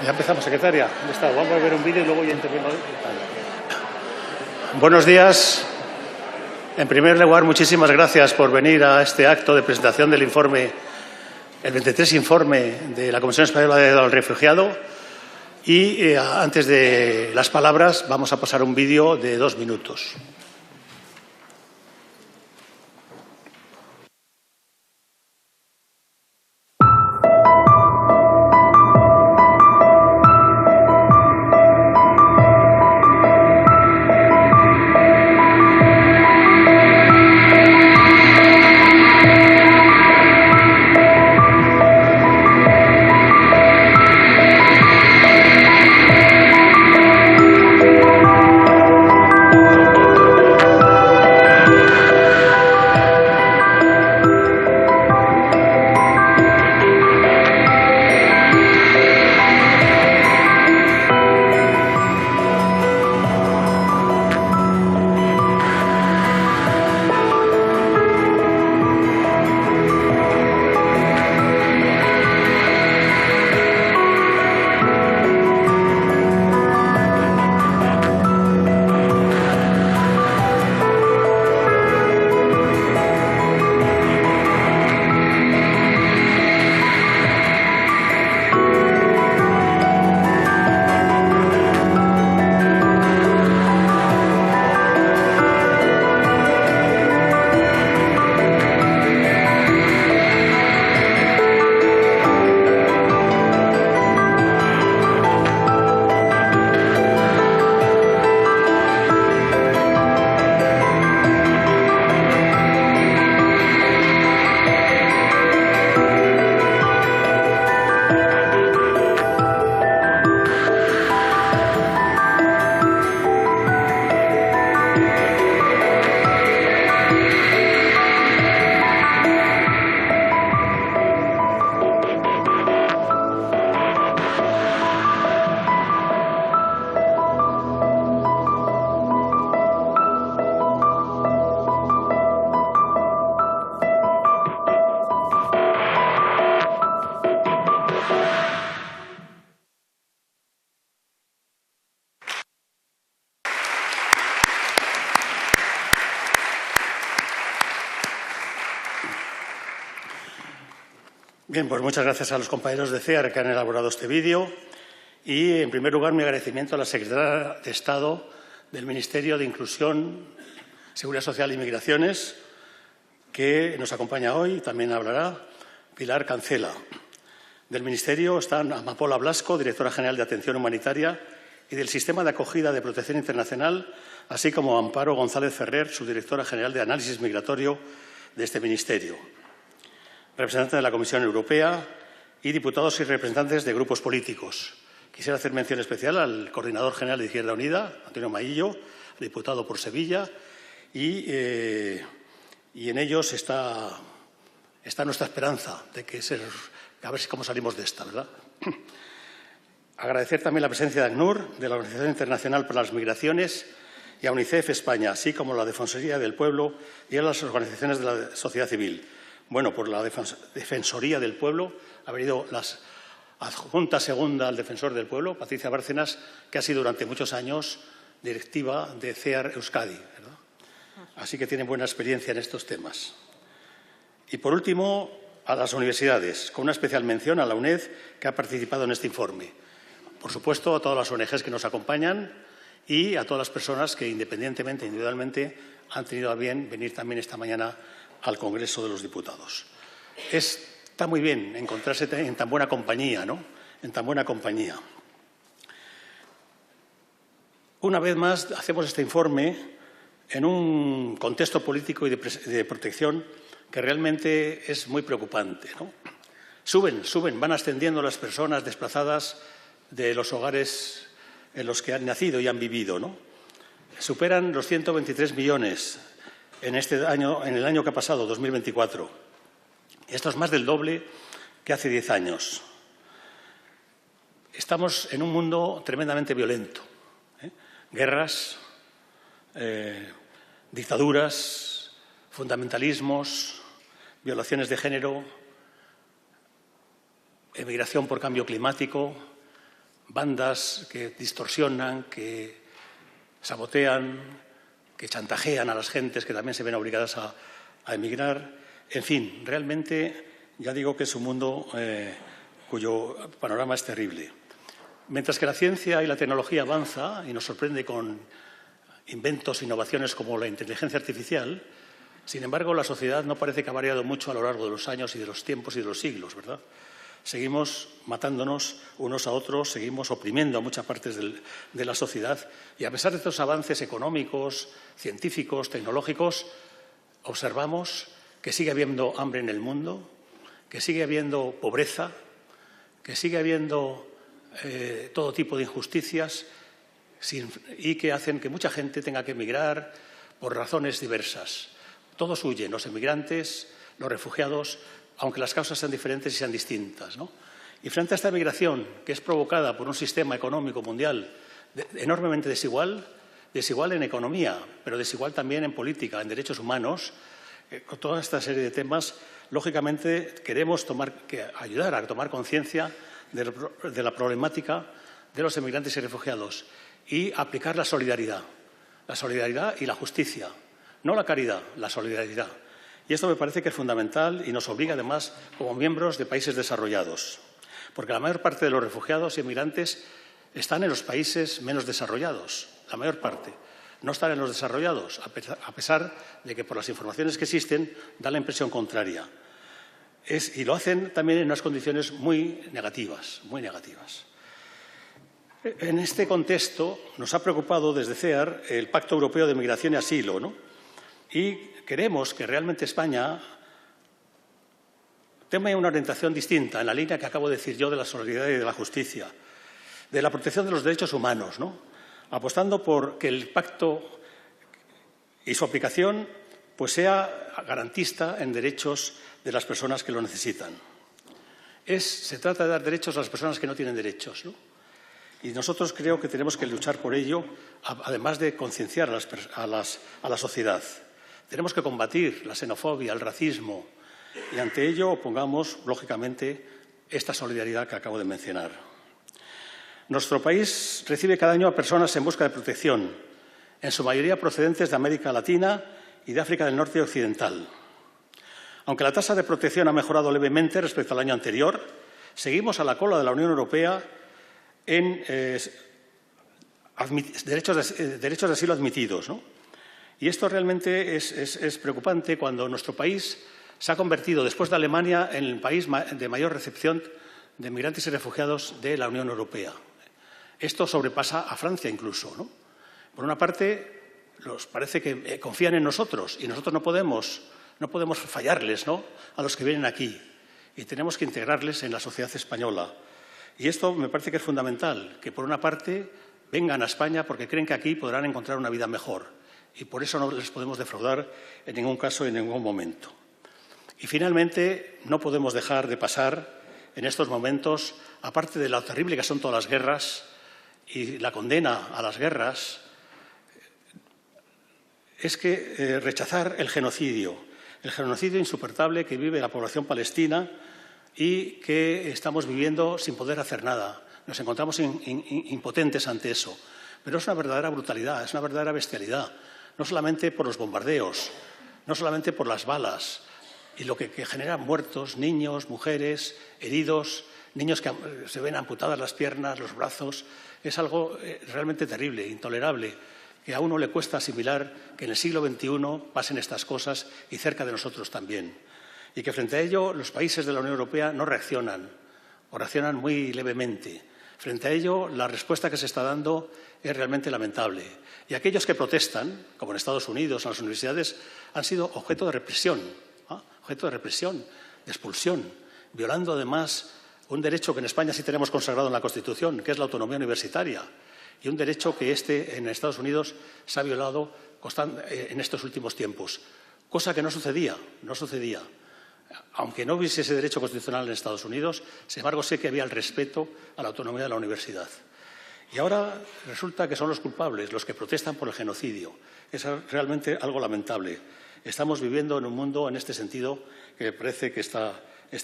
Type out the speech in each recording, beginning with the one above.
Ya empezamos, secretaria. ¿Dónde está? Vamos a ver un vídeo y luego ya intervengo. Buenos días. En primer lugar, muchísimas gracias por venir a este acto de presentación del informe, el 23 informe de la Comisión Española de Ayuda al Refugiado. Y antes de las palabras, vamos a pasar un vídeo de 2 minutos. Bien, pues muchas gracias a los compañeros de CEAR que han elaborado este vídeo y, en primer lugar, mi agradecimiento a la secretaria de Estado del Ministerio de Inclusión, Seguridad Social y Migraciones, que nos acompaña hoy, también hablará Pilar Cancela. Del Ministerio están Amapola Blasco, directora general de Atención Humanitaria, y del Sistema de Acogida de Protección Internacional, así como Amparo González Ferrer, subdirectora general de Análisis Migratorio de este Ministerio, representantes de la Comisión Europea y diputados y representantes de grupos políticos. Quisiera hacer mención especial al coordinador general de Izquierda Unida, Antonio Maillo, diputado por Sevilla, y en ellos está nuestra esperanza de que a ver cómo salimos de esta, ¿verdad? Agradecer también la presencia de ACNUR, de la Organización Internacional para las Migraciones, y a UNICEF España, así como a la Defensoría del Pueblo y a las organizaciones de la sociedad civil. Bueno, por la Defensoría del Pueblo ha venido la adjunta segunda al Defensor del Pueblo, Patricia Bárcenas, que ha sido durante muchos años directiva de CEAR Euskadi, ¿verdad? Así que tiene buena experiencia en estos temas. Y, por último, a las universidades, con una especial mención a la UNED, que ha participado en este informe. Por supuesto, a todas las ONGs que nos acompañan y a todas las personas que, independientemente, individualmente, han tenido a bien venir también esta mañana al Congreso de los Diputados. Está muy bien encontrarse en tan buena compañía, ¿no? En tan buena compañía. Una vez más, hacemos este informe en un contexto político y de protección que realmente es muy preocupante, ¿no? Van ascendiendo las personas desplazadas de los hogares en los que han nacido y han vivido, ¿no? Superan los 123 millones en el año que ha pasado, 2024. Esto es más del doble que hace 10 años. Estamos en un mundo tremendamente violento, ¿eh? Guerras, dictaduras, fundamentalismos, violaciones de género, emigración por cambio climático, bandas que distorsionan, que sabotean, que chantajean a las gentes que también se ven obligadas a emigrar. En fin, realmente ya digo que es un mundo cuyo panorama es terrible. Mientras que la ciencia y la tecnología avanza y nos sorprende con inventos, innovaciones como la inteligencia artificial, sin embargo, la sociedad no parece que ha variado mucho a lo largo de los años y de los tiempos y de los siglos, ¿verdad? Seguimos matándonos unos a otros, seguimos oprimiendo a muchas partes de la sociedad y a pesar de estos avances económicos, científicos, tecnológicos, observamos que sigue habiendo hambre en el mundo, que sigue habiendo pobreza, que sigue habiendo todo tipo de injusticias y que hacen que mucha gente tenga que emigrar por razones diversas. Todos huyen, los emigrantes, los refugiados, aunque las causas sean diferentes y sean distintas, ¿no? Y frente a esta migración, que es provocada por un sistema económico mundial enormemente desigual en economía, pero desigual también en política, en derechos humanos, con toda esta serie de temas, lógicamente queremos ayudar a tomar conciencia de la problemática de los emigrantes y refugiados y aplicar la solidaridad y la justicia. No la caridad, la solidaridad. Y esto me parece que es fundamental y nos obliga, además, como miembros de países desarrollados. Porque la mayor parte de los refugiados y emigrantes están en los países menos desarrollados. La mayor parte. No están en los desarrollados, a pesar de que, por las informaciones que existen, da la impresión contraria. Y lo hacen también en unas condiciones muy negativas, muy negativas. En este contexto nos ha preocupado desde CEAR el Pacto Europeo de Migración y Asilo, ¿no? Y queremos que realmente España tome una orientación distinta en la línea que acabo de decir yo de la solidaridad y de la justicia, de la protección de los derechos humanos, ¿no? Apostando por que el pacto y su aplicación pues sea garantista en derechos de las personas que lo necesitan. Se trata de dar derechos a las personas que no tienen derechos, ¿no? Y nosotros creo que tenemos que luchar por ello, además de concienciar a la sociedad. Tenemos que combatir la xenofobia, el racismo, y ante ello opongamos, lógicamente, esta solidaridad que acabo de mencionar. Nuestro país recibe cada año a personas en busca de protección, en su mayoría procedentes de América Latina y de África del Norte y Occidental. Aunque la tasa de protección ha mejorado levemente respecto al año anterior, seguimos a la cola de la Unión Europea en derechos de asilo admitidos, ¿no? Y esto realmente es preocupante cuando nuestro país se ha convertido, después de Alemania, en el país de mayor recepción de migrantes y refugiados de la Unión Europea. Esto sobrepasa a Francia incluso, ¿no? Por una parte, parece que confían en nosotros y nosotros no podemos fallarles, ¿no?, a los que vienen aquí y tenemos que integrarles en la sociedad española. Y esto me parece que es fundamental, que por una parte vengan a España porque creen que aquí podrán encontrar una vida mejor y por eso no les podemos defraudar en ningún caso y en ningún momento. Y finalmente, no podemos dejar de pasar en estos momentos, aparte de lo terrible que son todas las guerras y la condena a las guerras, es que rechazar el genocidio insoportable que vive la población palestina y que estamos viviendo sin poder hacer nada. Nos encontramos impotentes ante eso. Pero es una verdadera brutalidad, es una verdadera bestialidad, no solamente por los bombardeos, no solamente por las balas, y lo que genera muertos, niños, mujeres, heridos, niños que se ven amputadas las piernas, los brazos. Es algo realmente terrible, intolerable, que a uno le cuesta asimilar que en el siglo XXI pasen estas cosas y cerca de nosotros también. Y que frente a ello los países de la Unión Europea no reaccionan, o reaccionan muy levemente. Frente a ello, la respuesta que se está dando es realmente lamentable. Y aquellos que protestan, como en Estados Unidos, en las universidades, han sido objeto de represión, de expulsión, violando además un derecho que en España sí tenemos consagrado en la Constitución, que es la autonomía universitaria, y un derecho que en Estados Unidos se ha violado en estos últimos tiempos, cosa que no sucedía. Aunque no hubiese ese derecho constitucional en Estados Unidos, sin embargo, sé que había el respeto a la autonomía de la universidad. Y ahora resulta que son los culpables, los que protestan por el genocidio. Es realmente algo lamentable. Estamos viviendo en un mundo, en este sentido, que parece que está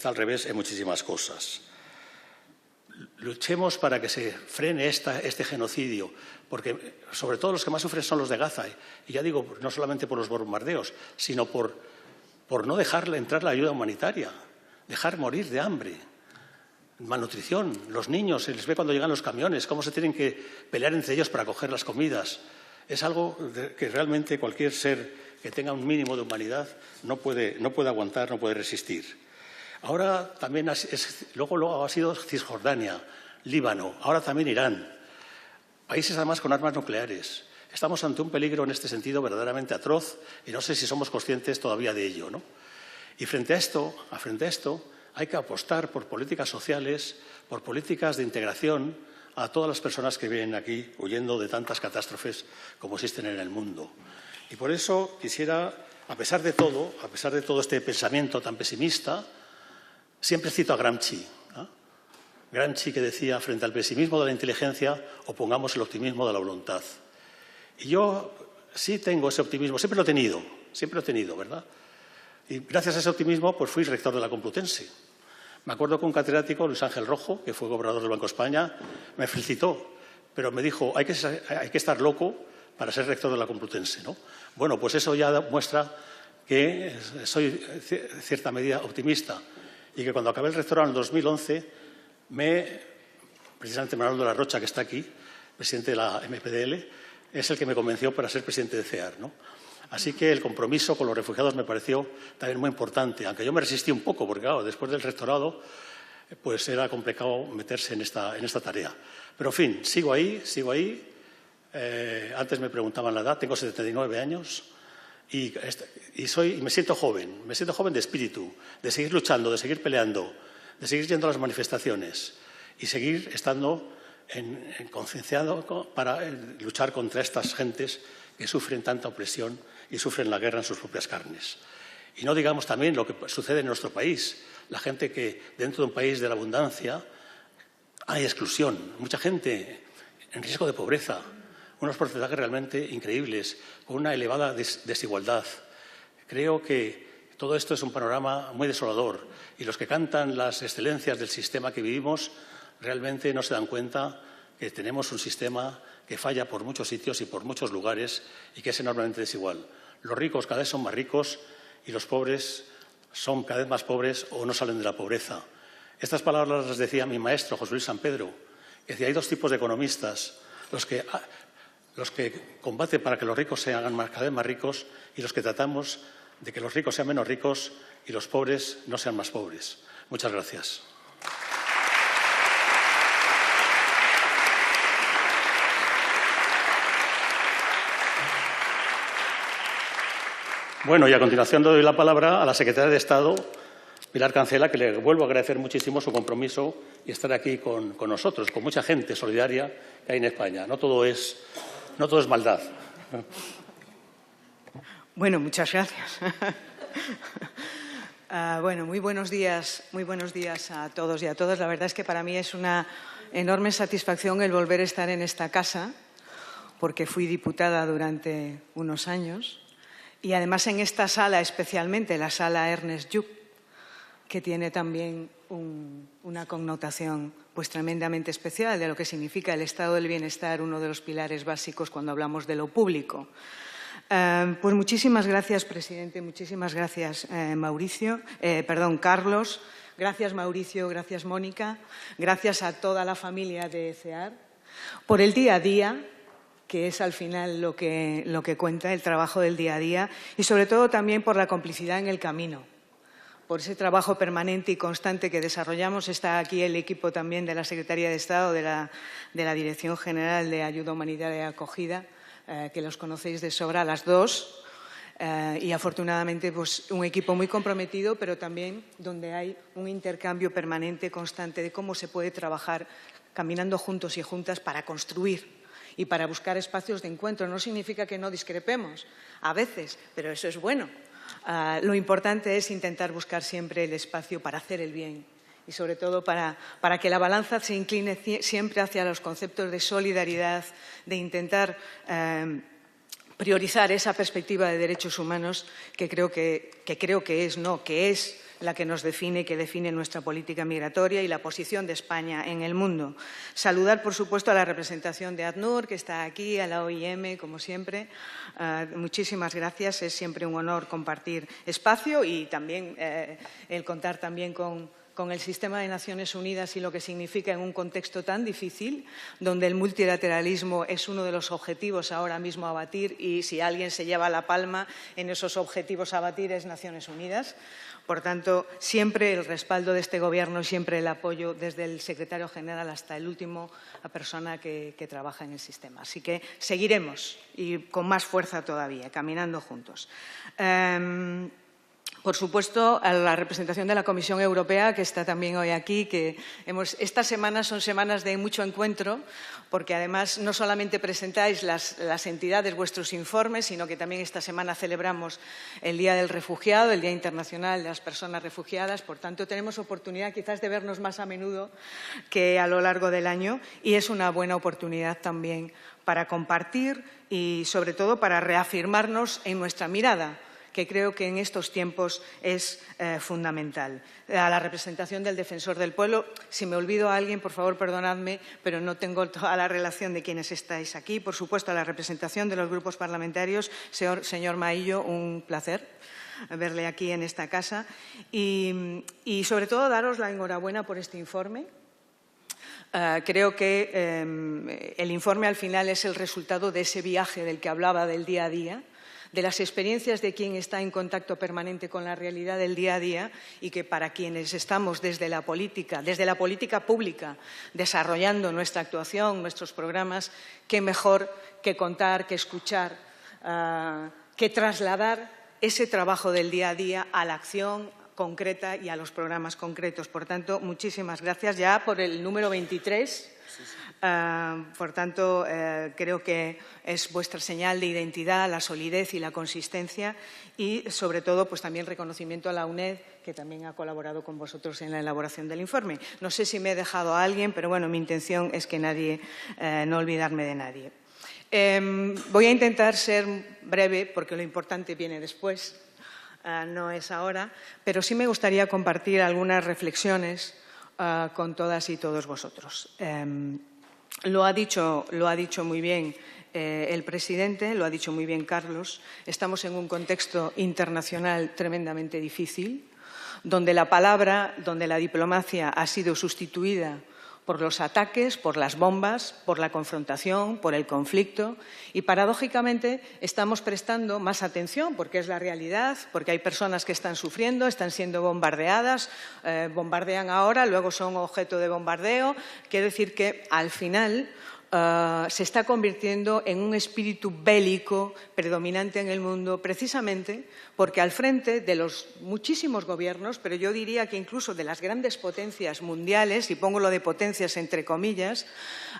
al revés en muchísimas cosas. luchemos para que se frene este genocidio, porque sobre todo los que más sufren son los de Gaza. Y ya digo, no solamente por los bombardeos, sino por no dejarle entrar la ayuda humanitaria, dejar morir de hambre, malnutrición. Los niños, se les ve cuando llegan los camiones, cómo se tienen que pelear entre ellos para coger las comidas. Es algo que realmente cualquier ser que tenga un mínimo de humanidad no puede aguantar, no puede resistir. Ahora también luego ha sido Cisjordania, Líbano, ahora también Irán. Países además con armas nucleares. Estamos ante un peligro en este sentido verdaderamente atroz y no sé si somos conscientes todavía de ello, ¿no? Y frente a esto hay que apostar por políticas sociales, por políticas de integración a todas las personas que vienen aquí huyendo de tantas catástrofes como existen en el mundo. Y por eso quisiera, a pesar de todo este pensamiento tan pesimista, siempre cito a Gramsci, ¿no? Gramsci que decía, frente al pesimismo de la inteligencia, opongamos el optimismo de la voluntad. Y yo sí tengo ese optimismo, siempre lo he tenido, ¿verdad? Y gracias a ese optimismo pues fui rector de la Complutense. Me acuerdo que un catedrático, Luis Ángel Rojo, que fue gobernador del Banco de España, me felicitó, pero me dijo, hay que estar loco para ser rector de la Complutense, ¿no? Bueno, pues eso ya muestra que soy en cierta medida optimista y que cuando acabé el rectorado en el 2011, precisamente Manuel de la Rocha, que está aquí, presidente de la MPDL, es el que me convenció para ser presidente de CEAR, ¿no? Así que el compromiso con los refugiados me pareció también muy importante, aunque yo me resistí un poco, porque claro, después del rectorado pues era complicado meterse en esta tarea. Pero en fin, sigo ahí. Antes me preguntaban la edad, tengo 79 años y me siento joven de espíritu, de seguir luchando, de seguir peleando, de seguir yendo a las manifestaciones y seguir estando concienciado para luchar contra estas gentes que sufren tanta opresión y sufren la guerra en sus propias carnes. Y no digamos también lo que sucede en nuestro país, la gente que dentro de un país de la abundancia hay exclusión, mucha gente en riesgo de pobreza, unos porcentajes realmente increíbles, con una elevada desigualdad. Creo que todo esto es un panorama muy desolador y los que cantan las excelencias del sistema que vivimos realmente no se dan cuenta que tenemos un sistema que falla por muchos sitios y por muchos lugares y que es enormemente desigual. Los ricos cada vez son más ricos y los pobres son cada vez más pobres o no salen de la pobreza. Estas palabras las decía mi maestro, José Luis San Pedro, que decía, hay dos tipos de economistas, los que combaten para que los ricos se hagan cada vez más ricos y los que tratamos de que los ricos sean menos ricos y los pobres no sean más pobres. Muchas gracias. Bueno, y a continuación doy la palabra a la secretaria de Estado, Pilar Cancela, que le vuelvo a agradecer muchísimo su compromiso y estar aquí con nosotros, con mucha gente solidaria que hay en España. No todo es maldad. Bueno, muchas gracias. Bueno, muy buenos días a todos y a todas. La verdad es que para mí es una enorme satisfacción el volver a estar en esta casa, porque fui diputada durante unos años. Y además en esta sala, especialmente la sala Ernest Lluch, que tiene también una connotación pues tremendamente especial de lo que significa el estado del bienestar, uno de los pilares básicos cuando hablamos de lo público. Pues muchísimas gracias, presidente, muchísimas gracias, Carlos, gracias, Mauricio, gracias, Mónica, gracias a toda la familia de CEAR por el día a día, que es al final lo que cuenta, el trabajo del día a día, y sobre todo también por la complicidad en el camino, por ese trabajo permanente y constante que desarrollamos. Está aquí el equipo también de la Secretaría de Estado, de la Dirección General de Ayuda Humanitaria y Acogida, que los conocéis de sobra, las dos, y afortunadamente pues, un equipo muy comprometido, pero también donde hay un intercambio permanente, constante, de cómo se puede trabajar caminando juntos y juntas para construir y para buscar espacios de encuentro. No significa que no discrepemos, a veces, pero eso es bueno. Lo importante es intentar buscar siempre el espacio para hacer el bien y, sobre todo, para que la balanza se incline siempre hacia los conceptos de solidaridad, de intentar priorizar esa perspectiva de derechos humanos que es la que nos define, que define nuestra política migratoria y la posición de España en el mundo. Saludar, por supuesto, a la representación de ACNUR, que está aquí, a la OIM, como siempre. Muchísimas gracias. Es siempre un honor compartir espacio y también el contar también con el sistema de Naciones Unidas y lo que significa en un contexto tan difícil, donde el multilateralismo es uno de los objetivos ahora mismo a batir y si alguien se lleva la palma en esos objetivos a batir es Naciones Unidas. Por tanto, siempre el respaldo de este Gobierno y siempre el apoyo desde el secretario general hasta la última persona que trabaja en el sistema. Así que seguiremos y con más fuerza todavía, caminando juntos. Por supuesto, a la representación de la Comisión Europea, que está también hoy aquí, que estas semanas son semanas de mucho encuentro, porque además no solamente presentáis las entidades vuestros informes, sino que también esta semana celebramos el Día del Refugiado, el Día Internacional de las Personas Refugiadas. Por tanto, tenemos oportunidad quizás de vernos más a menudo que a lo largo del año y es una buena oportunidad también para compartir y, sobre todo, para reafirmarnos en nuestra mirada, que creo que en estos tiempos es fundamental. A la representación del Defensor del Pueblo, si me olvido a alguien, por favor, perdonadme, pero no tengo toda la relación de quienes estáis aquí. Por supuesto, a la representación de los grupos parlamentarios, señor Maillo, un placer verle aquí en esta casa. Y sobre todo, daros la enhorabuena por este informe. Creo que el informe al final es el resultado de ese viaje del que hablaba del día a día, de las experiencias de quien está en contacto permanente con la realidad del día a día y que para quienes estamos desde la política pública, desarrollando nuestra actuación, nuestros programas, qué mejor que contar, que escuchar, que trasladar ese trabajo del día a día a la acción concreta y a los programas concretos. Por tanto, muchísimas gracias ya por el número 23. Por tanto, creo que es vuestra señal de identidad, la solidez y la consistencia y, sobre todo, pues también reconocimiento a la UNED, que también ha colaborado con vosotros en la elaboración del informe. No sé si me he dejado a alguien, pero bueno, mi intención es que no olvidarme de nadie. Voy a intentar ser breve, porque lo importante viene después, no es ahora, pero sí me gustaría compartir algunas reflexiones con todas y todos vosotros. Lo ha dicho muy bien el presidente, lo ha dicho muy bien Carlos. Estamos en un contexto internacional tremendamente difícil, donde la palabra, donde la diplomacia ha sido sustituida por los ataques, por las bombas, por la confrontación, por el conflicto y, paradójicamente, estamos prestando más atención porque es la realidad, porque hay personas que están sufriendo, están siendo bombardeadas, bombardean ahora, luego son objeto de bombardeo. Quiero decir que, al final, se está convirtiendo en un espíritu bélico predominante en el mundo, precisamente porque al frente de los muchísimos gobiernos, pero yo diría que incluso de las grandes potencias mundiales, y pongo lo de potencias entre comillas,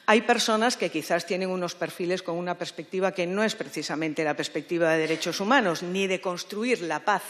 hay personas que quizás tienen unos perfiles con una perspectiva que no es precisamente la perspectiva de derechos humanos, ni de construir la paz,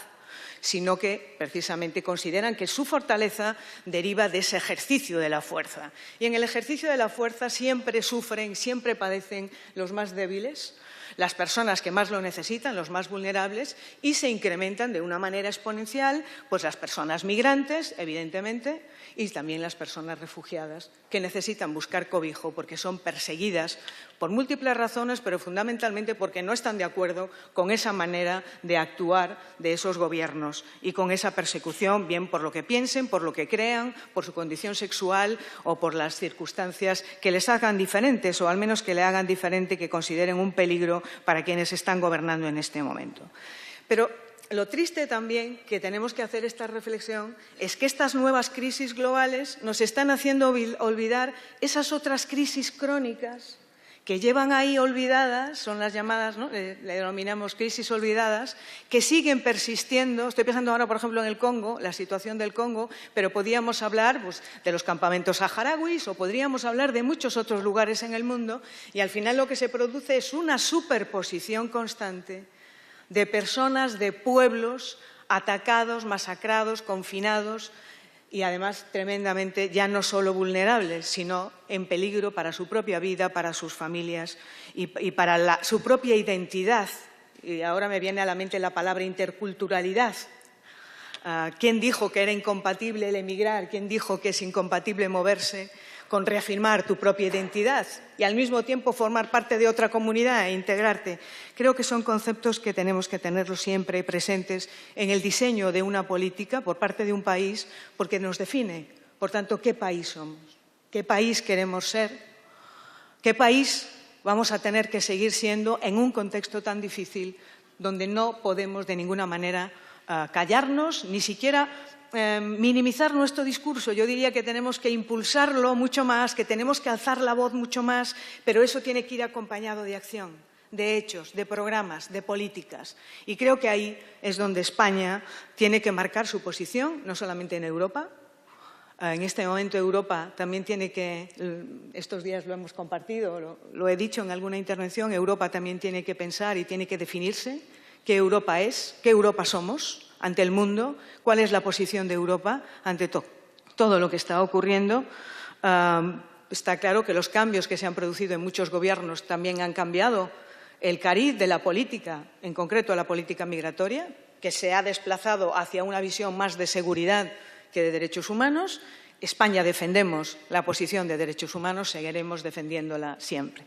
sino que precisamente consideran que su fortaleza deriva de ese ejercicio de la fuerza. Y en el ejercicio de la fuerza siempre sufren, siempre padecen los más débiles, las personas que más lo necesitan, los más vulnerables, y se incrementan de una manera exponencial pues las personas migrantes, evidentemente, y también las personas refugiadas, que necesitan buscar cobijo porque son perseguidas por múltiples razones, pero fundamentalmente porque no están de acuerdo con esa manera de actuar de esos gobiernos y con esa persecución, bien por lo que piensen, por lo que crean, por su condición sexual o por las circunstancias que les hagan diferentes o al menos que le hagan diferente, que consideren un peligro para quienes están gobernando en este momento. Pero lo triste también que tenemos que hacer esta reflexión es que estas nuevas crisis globales nos están haciendo olvidar esas otras crisis crónicas que llevan ahí olvidadas, son las llamadas, ¿no? le denominamos crisis olvidadas, que siguen persistiendo. Estoy pensando ahora, por ejemplo, en el Congo, la situación del Congo, pero podríamos hablar pues, de los campamentos saharauis o podríamos hablar de muchos otros lugares en el mundo y al final lo que se produce es una superposición constante de personas, de pueblos atacados, masacrados, confinados y además tremendamente ya no solo vulnerables, sino en peligro para su propia vida, para sus familias y para su propia identidad. Y ahora me viene a la mente la palabra interculturalidad. ¿Quién dijo que era incompatible el emigrar? ¿Quién dijo que es incompatible moverse con reafirmar tu propia identidad y al mismo tiempo formar parte de otra comunidad e integrarte? Creo que son conceptos que tenemos que tenerlos siempre presentes en el diseño de una política por parte de un país, porque nos define. Por tanto, ¿qué país somos? ¿Qué país queremos ser? ¿Qué país vamos a tener que seguir siendo en un contexto tan difícil donde no podemos de ninguna manera callarnos, ni siquiera minimizar nuestro discurso? Yo diría que tenemos que impulsarlo mucho más, que tenemos que alzar la voz mucho más, pero eso tiene que ir acompañado de acción, de hechos, de programas, de políticas. Y creo que ahí es donde España tiene que marcar su posición, no solamente en Europa. En este momento Europa también tiene que, estos días lo hemos compartido, lo he dicho en alguna intervención, Europa también tiene que pensar y tiene que definirse qué Europa es, qué Europa somos ante el mundo, cuál es la posición de Europa ante todo lo que está ocurriendo. Está claro que los cambios que se han producido en muchos gobiernos también han cambiado el cariz de la política, en concreto la política migratoria, que se ha desplazado hacia una visión más de seguridad que de derechos humanos. España defendemos la posición de derechos humanos, seguiremos defendiéndola siempre.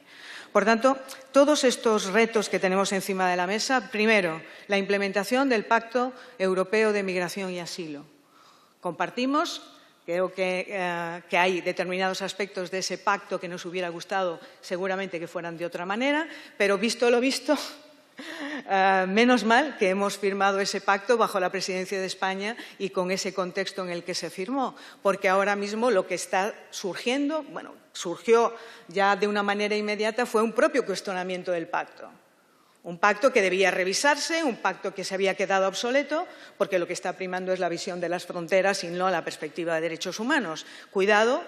Por tanto, todos estos retos que tenemos encima de la mesa, primero, la implementación del Pacto Europeo de Migración y Asilo. Compartimos, creo que hay determinados aspectos de ese pacto que nos hubiera gustado seguramente que fueran de otra manera, pero visto lo visto, menos mal que hemos firmado ese pacto bajo la presidencia de España y con ese contexto en el que se firmó, porque ahora mismo lo que está surgiendo, bueno, surgió ya de una manera inmediata, fue un propio cuestionamiento del pacto. Un pacto que debía revisarse, un pacto que se había quedado obsoleto, porque lo que está primando es la visión de las fronteras y no la perspectiva de derechos humanos. Cuidado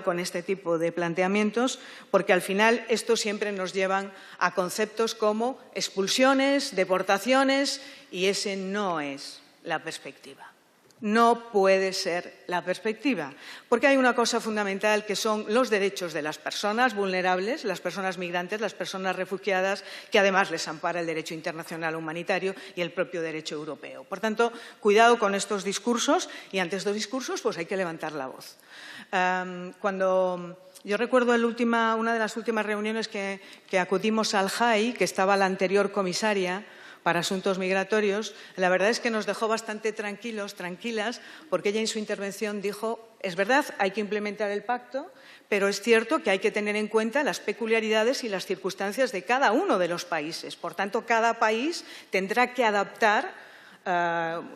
con este tipo de planteamientos, porque al final estos siempre nos llevan a conceptos como expulsiones, deportaciones, y ese no es la perspectiva. No puede ser la perspectiva, porque hay una cosa fundamental que son los derechos de las personas vulnerables, las personas migrantes, las personas refugiadas, que además les ampara el derecho internacional humanitario y el propio derecho europeo. Por tanto, cuidado con estos discursos, y ante estos discursos pues hay que levantar la voz. Cuando yo recuerdo una de las últimas reuniones que acudimos al JAI, que estaba la anterior comisaria para Asuntos Migratorios, la verdad es que nos dejó bastante tranquilas, porque ella en su intervención dijo, es verdad, hay que implementar el pacto, pero es cierto que hay que tener en cuenta las peculiaridades y las circunstancias de cada uno de los países. Por tanto, cada país tendrá que adaptar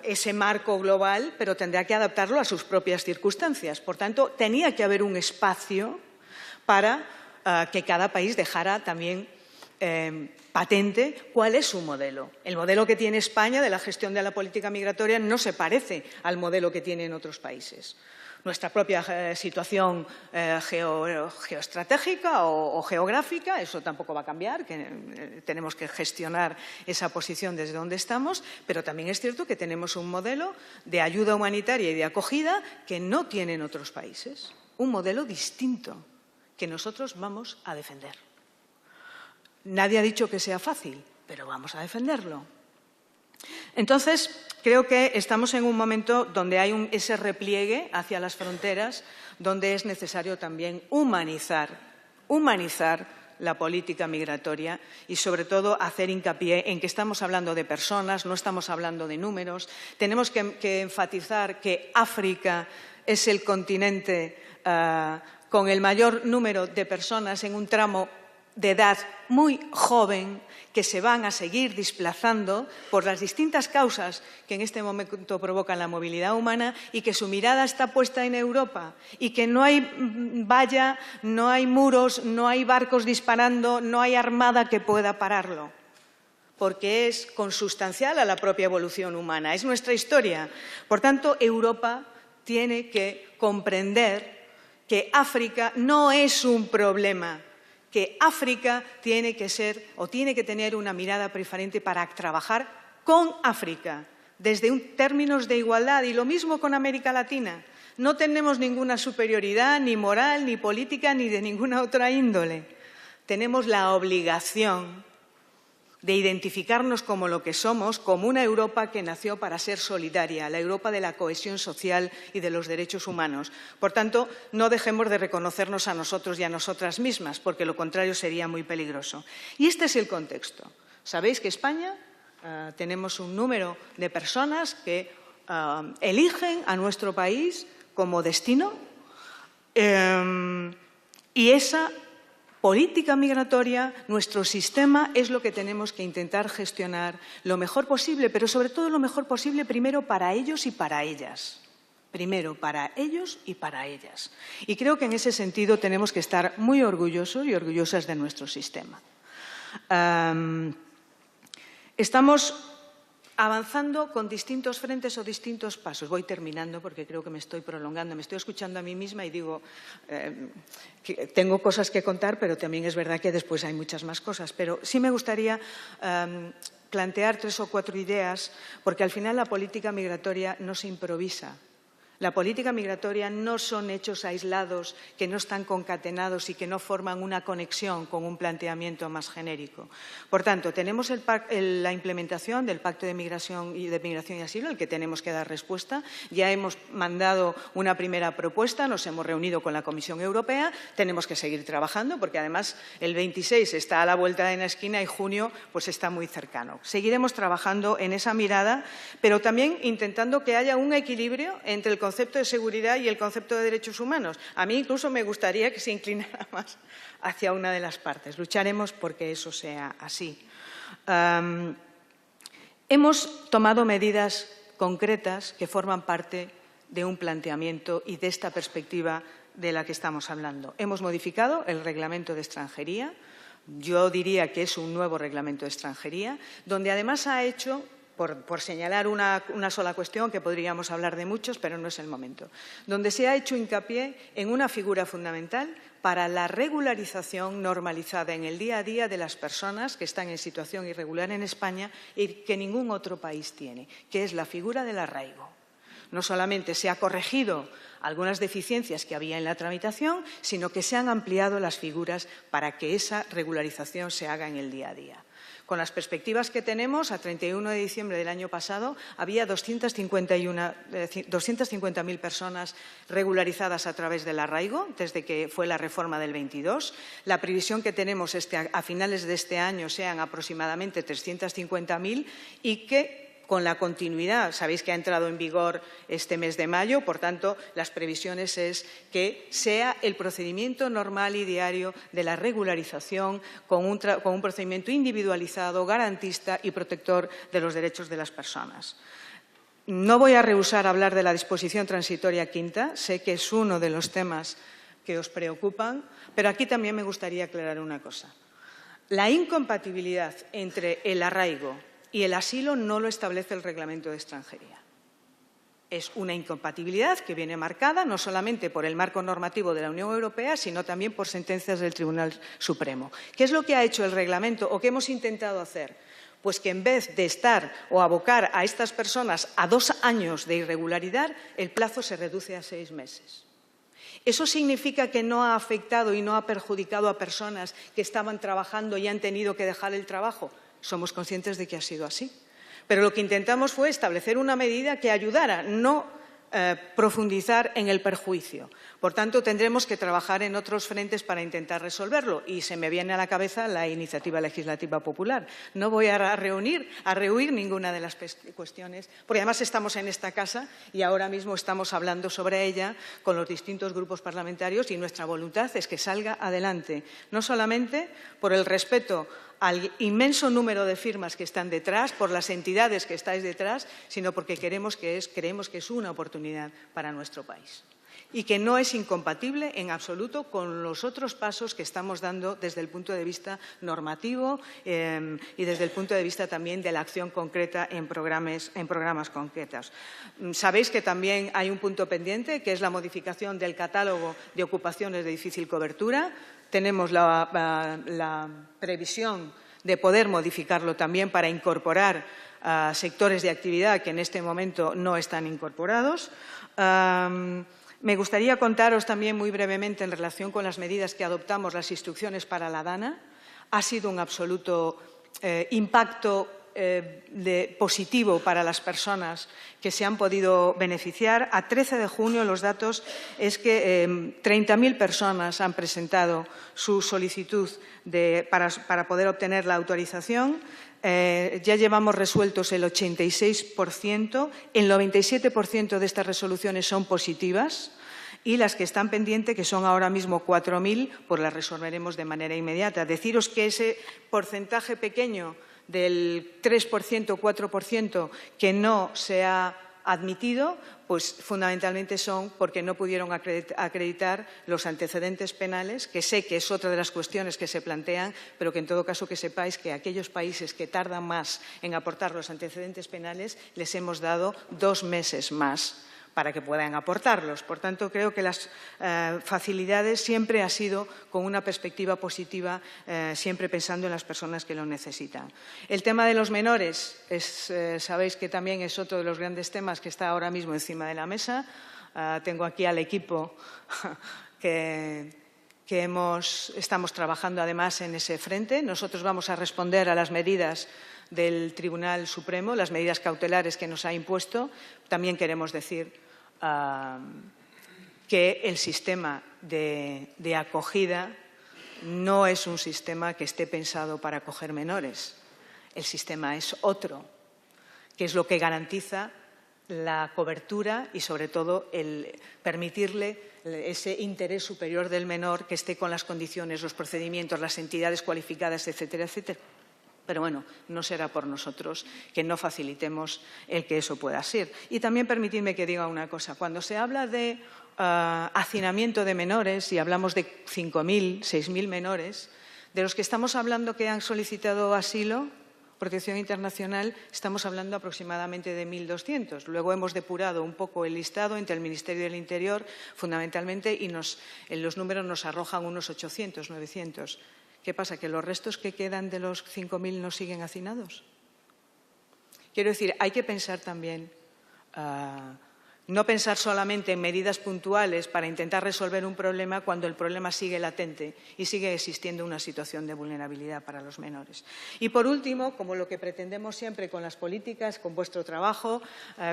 ese marco global, pero tendrá que adaptarlo a sus propias circunstancias. Por tanto, tenía que haber un espacio para que cada país dejara también patente cuál es su modelo. El modelo que tiene España de la gestión de la política migratoria no se parece al modelo que tienen otros países. Nuestra propia situación geoestratégica o geográfica, eso tampoco va a cambiar, que tenemos que gestionar esa posición desde donde estamos, pero también es cierto que tenemos un modelo de ayuda humanitaria y de acogida que no tienen otros países, un modelo distinto que nosotros vamos a defender. Nadie ha dicho que sea fácil, pero vamos a defenderlo. Entonces, creo que estamos en un momento donde hay ese repliegue hacia las fronteras, donde es necesario también humanizar la política migratoria y, sobre todo, hacer hincapié en que estamos hablando de personas, no estamos hablando de números. Tenemos que enfatizar que África es el continente con el mayor número de personas en un tramo de edad muy joven, que se van a seguir desplazando por las distintas causas que en este momento provocan la movilidad humana, y que su mirada está puesta en Europa, y que no hay valla, no hay muros, no hay barcos disparando, no hay armada que pueda pararlo, porque es consustancial a la propia evolución humana, es nuestra historia. Por tanto, Europa tiene que comprender que África no es un problema, que África tiene que tener una mirada preferente para trabajar con África, desde términos de igualdad, y lo mismo con América Latina. No tenemos ninguna superioridad, ni moral, ni política, ni de ninguna otra índole. Tenemos la obligación de identificarnos como lo que somos, como una Europa que nació para ser solidaria, la Europa de la cohesión social y de los derechos humanos. Por tanto, no dejemos de reconocernos a nosotros y a nosotras mismas, porque lo contrario sería muy peligroso. Y este es el contexto. Sabéis que España tenemos un número de personas que eligen a nuestro país como destino y esa política migratoria, nuestro sistema, es lo que tenemos que intentar gestionar lo mejor posible, pero sobre todo lo mejor posible primero para ellos y para ellas. Primero para ellos y para ellas. Y creo que en ese sentido tenemos que estar muy orgullosos y orgullosas de nuestro sistema. Estamos avanzando con distintos frentes o distintos pasos. Voy terminando porque creo que me estoy prolongando. Me estoy escuchando a mí misma y digo que tengo cosas que contar, pero también es verdad que después hay muchas más cosas. Pero sí me gustaría plantear 3 o 4 ideas, porque al final la política migratoria no se improvisa. La política migratoria no son hechos aislados que no están concatenados y que no forman una conexión con un planteamiento más genérico. Por tanto, tenemos la implementación del Pacto de Migración y Asilo, al que tenemos que dar respuesta. Ya hemos mandado una primera propuesta, nos hemos reunido con la Comisión Europea, tenemos que seguir trabajando porque además el 26 está a la vuelta de la esquina y junio pues está muy cercano. Seguiremos trabajando en esa mirada, pero también intentando que haya un equilibrio entre el concepto de seguridad y el concepto de derechos humanos. A mí incluso me gustaría que se inclinara más hacia una de las partes. Lucharemos porque eso sea así. Hemos tomado medidas concretas que forman parte de un planteamiento y de esta perspectiva de la que estamos hablando. Hemos modificado el reglamento de extranjería. Yo diría que es un nuevo reglamento de extranjería, donde además ha hecho, por señalar una sola cuestión, que podríamos hablar de muchos, pero no es el momento, donde se ha hecho hincapié en una figura fundamental para la regularización normalizada en el día a día de las personas que están en situación irregular en España y que ningún otro país tiene, que es la figura del arraigo. No solamente se ha corregido algunas deficiencias que había en la tramitación, sino que se han ampliado las figuras para que esa regularización se haga en el día a día. Con las perspectivas que tenemos, a 31 de diciembre del año pasado había 250.000 personas regularizadas a través del arraigo, desde que fue la reforma del 22. La previsión que tenemos es que a finales de este año sean aproximadamente 350.000 y que con la continuidad, sabéis que ha entrado en vigor este mes de mayo, por tanto, las previsiones es que sea el procedimiento normal y diario de la regularización con un procedimiento individualizado, garantista y protector de los derechos de las personas. No voy a rehusar hablar de la disposición transitoria quinta, sé que es uno de los temas que os preocupan, pero aquí también me gustaría aclarar una cosa. La incompatibilidad entre el arraigo y el asilo no lo establece el Reglamento de Extranjería. Es una incompatibilidad que viene marcada no solamente por el marco normativo de la Unión Europea, sino también por sentencias del Tribunal Supremo. ¿Qué es lo que ha hecho el reglamento o qué hemos intentado hacer? Pues que en vez de estar o abocar a estas personas a 2 años de irregularidad, el plazo se reduce a 6 meses. ¿Eso significa que no ha afectado y no ha perjudicado a personas que estaban trabajando y han tenido que dejar el trabajo? Somos conscientes de que ha sido así. Pero lo que intentamos fue establecer una medida que ayudara, no profundizar en el perjuicio. Por tanto, tendremos que trabajar en otros frentes para intentar resolverlo. Y se me viene a la cabeza la iniciativa legislativa popular. No voy a rehuir ninguna de las cuestiones, porque además estamos en esta casa y ahora mismo estamos hablando sobre ella con los distintos grupos parlamentarios y nuestra voluntad es que salga adelante, no solamente por el respeto al inmenso número de firmas que están detrás, por las entidades que estáis detrás, sino porque creemos que es una oportunidad para nuestro país y que no es incompatible en absoluto con los otros pasos que estamos dando desde el punto de vista normativo y desde el punto de vista también de la acción concreta en programas concretos. Sabéis que también hay un punto pendiente, que es la modificación del catálogo de ocupaciones de difícil cobertura. Tenemos la previsión de poder modificarlo también para incorporar sectores de actividad que en este momento no están incorporados. Me gustaría contaros también muy brevemente en relación con las medidas que adoptamos, las instrucciones para la DANA. Ha sido un absoluto impacto positivo para las personas que se han podido beneficiar. A 13 de junio los datos es que 30.000 personas han presentado su solicitud para poder obtener la autorización. Ya llevamos resueltos el 86%, el 97% de estas resoluciones son positivas y las que están pendientes, que son ahora mismo 4.000, pues las resolveremos de manera inmediata. Deciros que ese porcentaje pequeño del 3%, 4% que no se ha admitido, pues fundamentalmente son porque no pudieron acreditar los antecedentes penales, que sé que es otra de las cuestiones que se plantean, pero que en todo caso que sepáis que a aquellos países que tardan más en aportar los antecedentes penales les hemos dado 2 meses más para que puedan aportarlos. Por tanto, creo que las facilidades siempre ha sido con una perspectiva positiva, siempre pensando en las personas que lo necesitan. El tema de los menores, sabéis que también es otro de los grandes temas que está ahora mismo encima de la mesa. Tengo aquí al equipo que estamos trabajando además en ese frente. Nosotros vamos a responder a las medidas del Tribunal Supremo, las medidas cautelares que nos ha impuesto. También queremos decir que el sistema de acogida no es un sistema que esté pensado para acoger menores. El sistema es otro, que es lo que garantiza la cobertura y, sobre todo, el permitirle ese interés superior del menor que esté con las condiciones, los procedimientos, las entidades cualificadas, etcétera, etcétera. Pero bueno, no será por nosotros que no facilitemos el que eso pueda ser. Y también permitidme que diga una cosa. Cuando se habla de hacinamiento de menores y hablamos de 5.000, 6.000 menores, de los que estamos hablando que han solicitado asilo, protección internacional, estamos hablando aproximadamente de 1.200. Luego hemos depurado un poco el listado entre el Ministerio del Interior, fundamentalmente, y los números nos arrojan unos 800, 900. ¿Qué pasa? ¿Que los restos que quedan de los 5.000 no siguen hacinados? Quiero decir, hay que pensar también, no pensar solamente en medidas puntuales para intentar resolver un problema cuando el problema sigue latente y sigue existiendo una situación de vulnerabilidad para los menores. Y por último, como lo que pretendemos siempre con las políticas, con vuestro trabajo,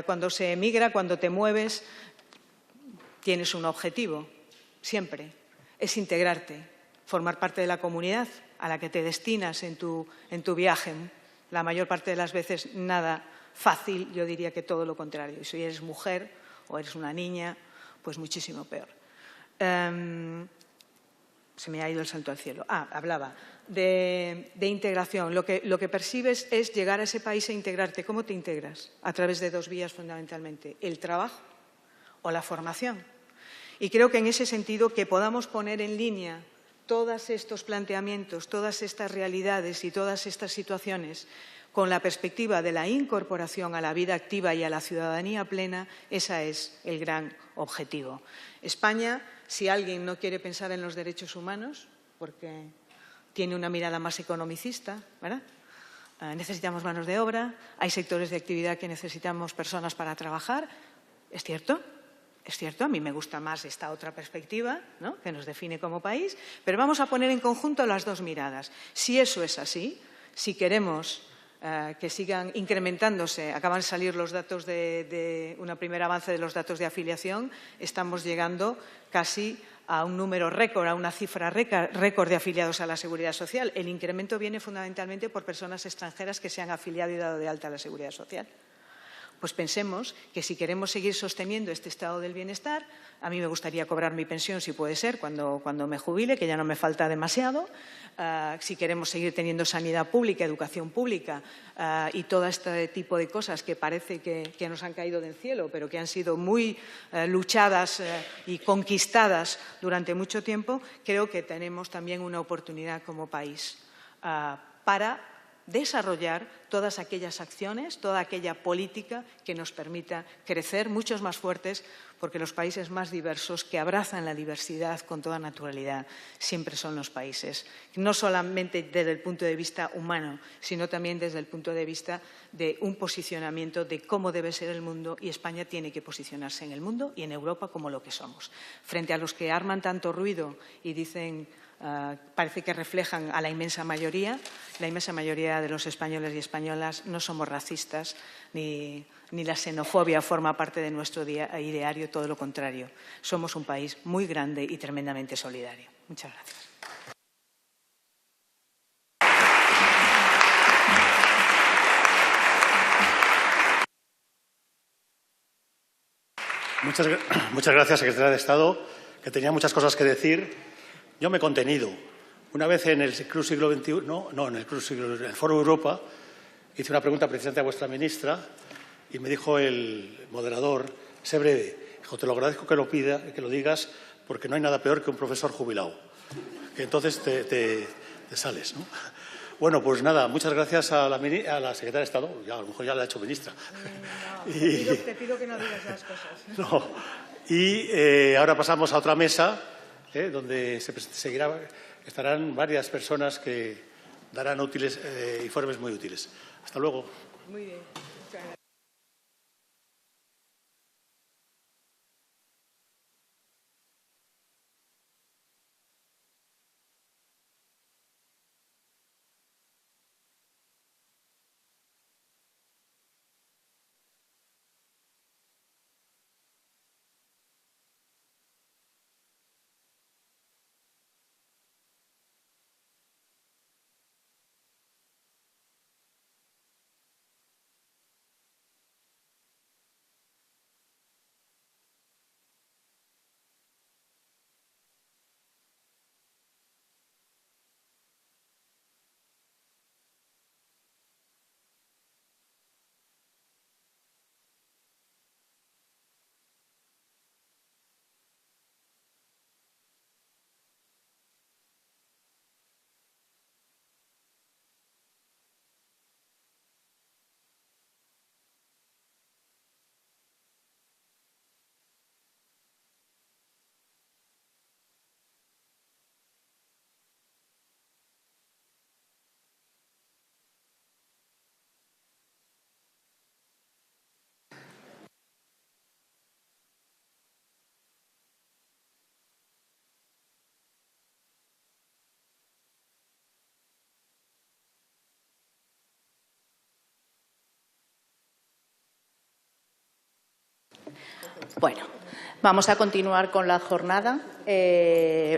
cuando se emigra, cuando te mueves, tienes un objetivo, siempre, es integrarte. Formar parte de la comunidad a la que te destinas en tu viaje. La mayor parte de las veces nada fácil, yo diría que todo lo contrario. Y si eres mujer o eres una niña, pues muchísimo peor. Se me ha ido el santo al cielo. Hablaba de integración. Lo que percibes es llegar a ese país e integrarte. ¿Cómo te integras? A través de 2 vías fundamentalmente. El trabajo o la formación. Y creo que en ese sentido que podamos poner en línea todos estos planteamientos, todas estas realidades y todas estas situaciones con la perspectiva de la incorporación a la vida activa y a la ciudadanía plena, ese es el gran objetivo. España, si alguien no quiere pensar en los derechos humanos, porque tiene una mirada más economicista, ¿verdad? Necesitamos manos de obra, hay sectores de actividad que necesitamos personas para trabajar, ¿es cierto? Es cierto, a mí me gusta más esta otra perspectiva, ¿no?, que nos define como país, pero vamos a poner en conjunto las 2 miradas. Si eso es así, si queremos que sigan incrementándose, acaban de salir los datos de un primer avance de los datos de afiliación, estamos llegando casi a un número récord, a una cifra récord de afiliados a la Seguridad Social. El incremento viene fundamentalmente por personas extranjeras que se han afiliado y dado de alta a la Seguridad Social. Pues pensemos que si queremos seguir sosteniendo este estado del bienestar, a mí me gustaría cobrar mi pensión, si puede ser, cuando me jubile, que ya no me falta demasiado. Si queremos seguir teniendo sanidad pública, educación pública y todo este tipo de cosas que parece que nos han caído del cielo, pero que han sido muy luchadas y conquistadas durante mucho tiempo, creo que tenemos también una oportunidad como país para desarrollar todas aquellas acciones, toda aquella política que nos permita crecer muchos más fuertes, porque los países más diversos que abrazan la diversidad con toda naturalidad siempre son los países, no solamente desde el punto de vista humano, sino también desde el punto de vista de un posicionamiento de cómo debe ser el mundo, y España tiene que posicionarse en el mundo y en Europa como lo que somos. Frente a los que arman tanto ruido y dicen parece que reflejan a la inmensa mayoría. La inmensa mayoría de los españoles y españolas no somos racistas, ni la xenofobia forma parte de nuestro ideario, todo lo contrario. Somos un país muy grande y tremendamente solidario. Muchas gracias. Muchas gracias, secretaria de Estado, que tenía muchas cosas que decir. Yo me he contenido. Una vez en el Club Siglo XXI, en el Foro Europa, hice una pregunta precisamente a vuestra ministra y me dijo el moderador, sé breve, dijo, te lo agradezco que lo digas, porque no hay nada peor que un profesor jubilado. Que entonces te sales, ¿no? Bueno, pues nada, muchas gracias a la secretaria de Estado. Ya, a lo mejor ya la ha hecho ministra. No, te pido que no digas las cosas. No. Y ahora pasamos a otra mesa, donde estarán varias personas que darán informes muy útiles. Hasta luego. Muy bien. Muchas gracias. Bueno, vamos a continuar con la jornada.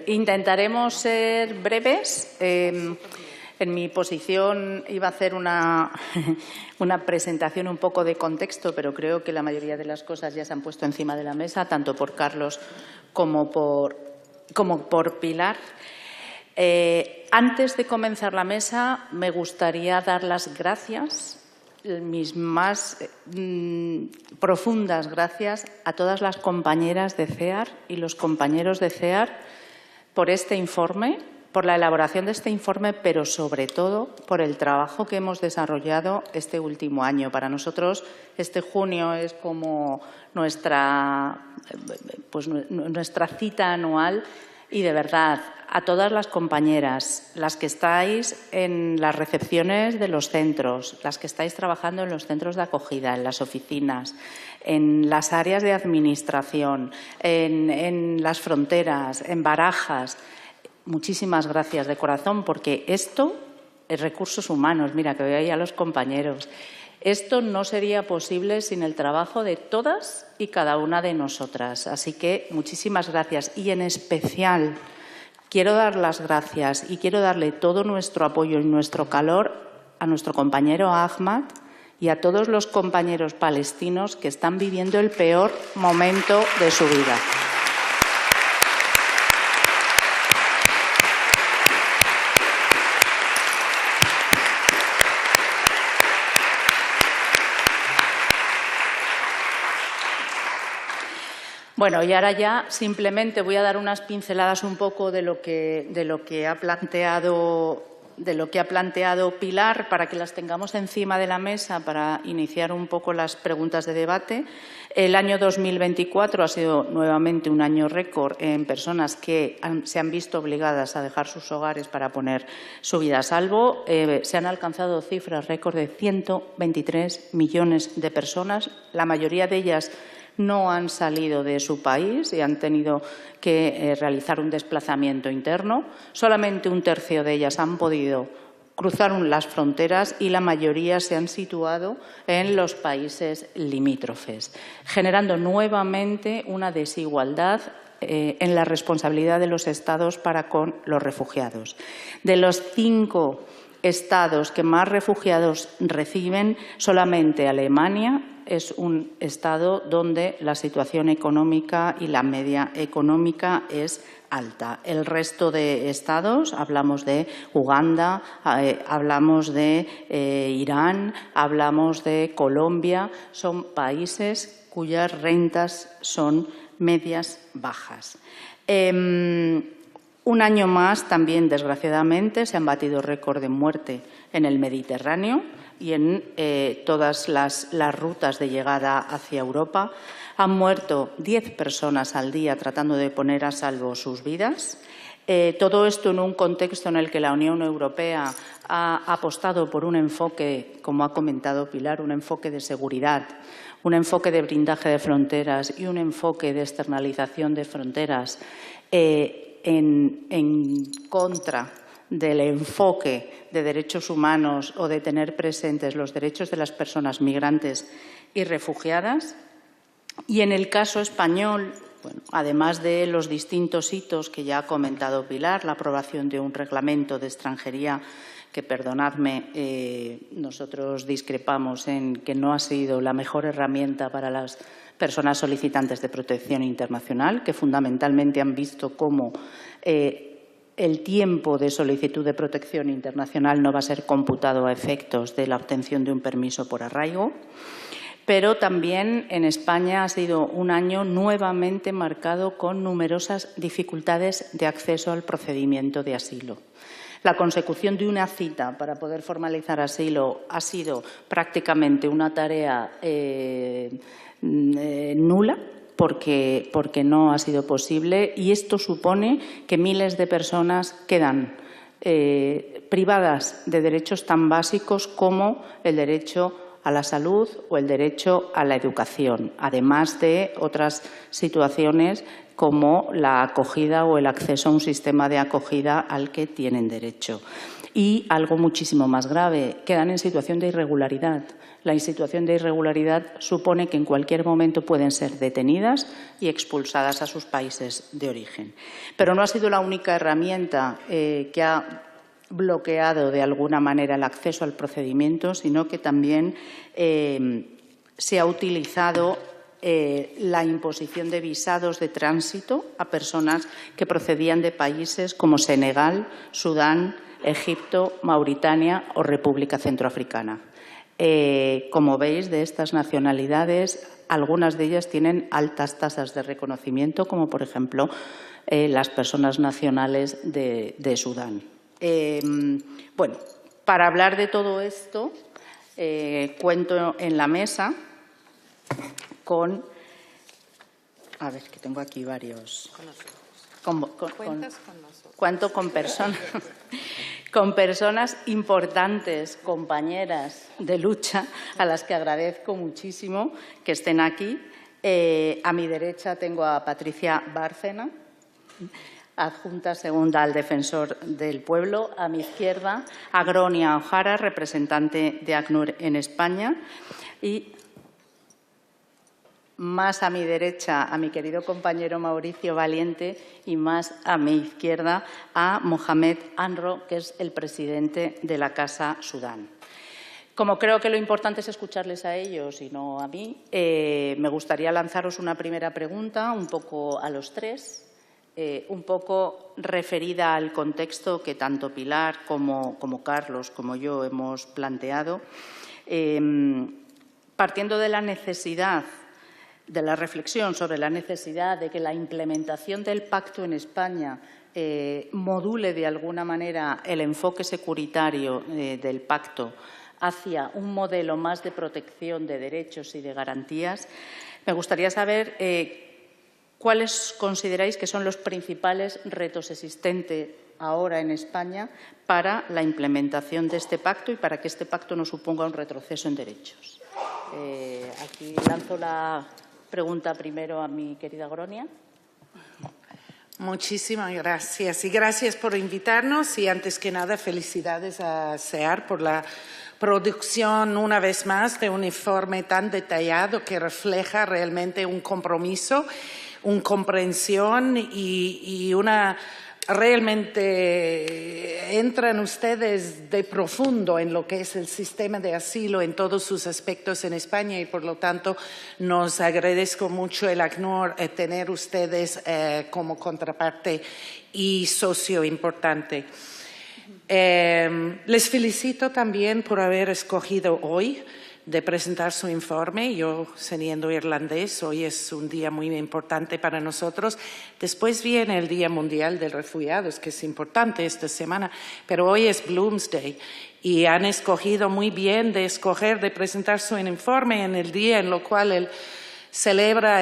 Intentaremos ser breves. En mi posición iba a hacer una presentación un poco de contexto, pero creo que la mayoría de las cosas ya se han puesto encima de la mesa, tanto por Carlos como por Pilar. Antes de comenzar la mesa, me gustaría dar las gracias, mis más profundas gracias a todas las compañeras de CEAR y los compañeros de CEAR por este informe, por la elaboración de este informe, pero sobre todo por el trabajo que hemos desarrollado este último año. Para nosotros este junio es como nuestra cita anual y, de verdad, a todas las compañeras, las que estáis en las recepciones de los centros, las que estáis trabajando en los centros de acogida, en las oficinas, en las áreas de administración, en las fronteras, en Barajas. Muchísimas gracias de corazón, porque esto es recursos humanos. Mira, que veo ahí a los compañeros. Esto no sería posible sin el trabajo de todas y cada una de nosotras. Así que muchísimas gracias. Y en especial quiero dar las gracias y quiero darle todo nuestro apoyo y nuestro calor a nuestro compañero Ahmad y a todos los compañeros palestinos que están viviendo el peor momento de su vida. Bueno, y ahora ya simplemente voy a dar unas pinceladas un poco de lo que ha planteado Pilar, para que las tengamos encima de la mesa para iniciar un poco las preguntas de debate. El año 2024 ha sido nuevamente un año récord en personas que se han visto obligadas a dejar sus hogares para poner su vida a salvo. Se han alcanzado cifras récord de 123 millones de personas, la mayoría de ellas no han salido de su país y han tenido que realizar un desplazamiento interno. Solamente un tercio de ellas han podido cruzar las fronteras y la mayoría se han situado en los países limítrofes, generando nuevamente una desigualdad en la responsabilidad de los Estados para con los refugiados. De los 5 Estados que más refugiados reciben, solamente Alemania es un Estado donde la situación económica y la media económica es alta. El resto de Estados, hablamos de Uganda, hablamos de Irán, hablamos de Colombia, son países cuyas rentas son medias bajas. Un año más también, desgraciadamente, se han batido récord de muerte en el Mediterráneo y en todas las rutas de llegada hacia Europa. Han muerto 10 personas al día tratando de poner a salvo sus vidas. Todo esto en un contexto en el que la Unión Europea ha apostado por un enfoque, como ha comentado Pilar, un enfoque de seguridad, un enfoque de blindaje de fronteras y un enfoque de externalización de fronteras en contra del enfoque de derechos humanos o de tener presentes los derechos de las personas migrantes y refugiadas. Y en el caso español, bueno, además de los distintos hitos que ya ha comentado Pilar, la aprobación de un reglamento de extranjería que, perdonadme, nosotros discrepamos en que no ha sido la mejor herramienta para las personas solicitantes de protección internacional, que fundamentalmente han visto cómo el tiempo de solicitud de protección internacional no va a ser computado a efectos de la obtención de un permiso por arraigo. Pero también en España ha sido un año nuevamente marcado con numerosas dificultades de acceso al procedimiento de asilo. La consecución de una cita para poder formalizar asilo ha sido prácticamente una tarea nula, porque no ha sido posible, y esto supone que miles de personas quedan privadas de derechos tan básicos como el derecho a la salud o el derecho a la educación, además de otras situaciones como la acogida o el acceso a un sistema de acogida al que tienen derecho. Y algo muchísimo más grave, quedan en situación de irregularidad. La situación de irregularidad supone que en cualquier momento pueden ser detenidas y expulsadas a sus países de origen. Pero no ha sido la única herramienta que ha bloqueado de alguna manera el acceso al procedimiento, sino que también se ha utilizado la imposición de visados de tránsito a personas que procedían de países como Senegal, Sudán, Egipto, Mauritania o República Centroafricana. Como veis, de estas nacionalidades, algunas de ellas tienen altas tasas de reconocimiento, como por ejemplo las personas nacionales de Sudán. Bueno, para hablar de todo esto, cuento en la mesa con… A ver, que tengo aquí varios… Cuento con personas… con personas importantes, compañeras de lucha, a las que agradezco muchísimo que estén aquí. A mi derecha tengo a Patricia Bárcena, adjunta segunda al Defensor del Pueblo. A mi izquierda, a Gronia O'Hara, representante de ACNUR en España. Y más a mi derecha, a mi querido compañero Mauricio Valiente, y más a mi izquierda, a Mohamed Anro, que es el presidente de la Casa Sudán. Como creo que lo importante es escucharles a ellos y no a mí, me gustaría lanzaros una primera pregunta, un poco a los tres, un poco referida al contexto que tanto Pilar como Carlos, como yo hemos planteado, partiendo de la necesidad, de la reflexión sobre la necesidad de que la implementación del pacto en España module de alguna manera el enfoque securitario del pacto hacia un modelo más de protección de derechos y de garantías. Me gustaría saber cuáles consideráis que son los principales retos existentes ahora en España para la implementación de este pacto y para que este pacto no suponga un retroceso en derechos. Aquí lanzo pregunta primero a mi querida Gronia. Muchísimas gracias y gracias por invitarnos y antes que nada felicidades a SEAR por la producción una vez más de un informe tan detallado que refleja realmente un compromiso, una comprensión y una realmente entran ustedes de profundo en lo que es el sistema de asilo en todos sus aspectos en España y por lo tanto nos agradezco mucho el ACNUR tener ustedes como contraparte y socio importante. Les felicito también por haber escogido hoy de presentar su informe. Yo, siendo irlandés, hoy es un día muy importante para nosotros. Después viene el Día Mundial de Refugiados, que es importante esta semana, pero hoy es Bloomsday y han escogido muy bien de presentar su informe en el día en lo cual él celebra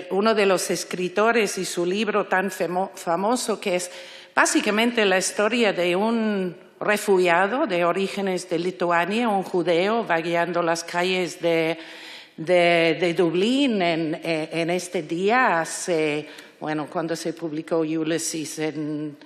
uno de los escritores y su libro tan famoso que es básicamente la historia de un refugiado de orígenes de Lituania, un judeo vagueando las calles de Dublín en este día cuando se publicó Ulysses en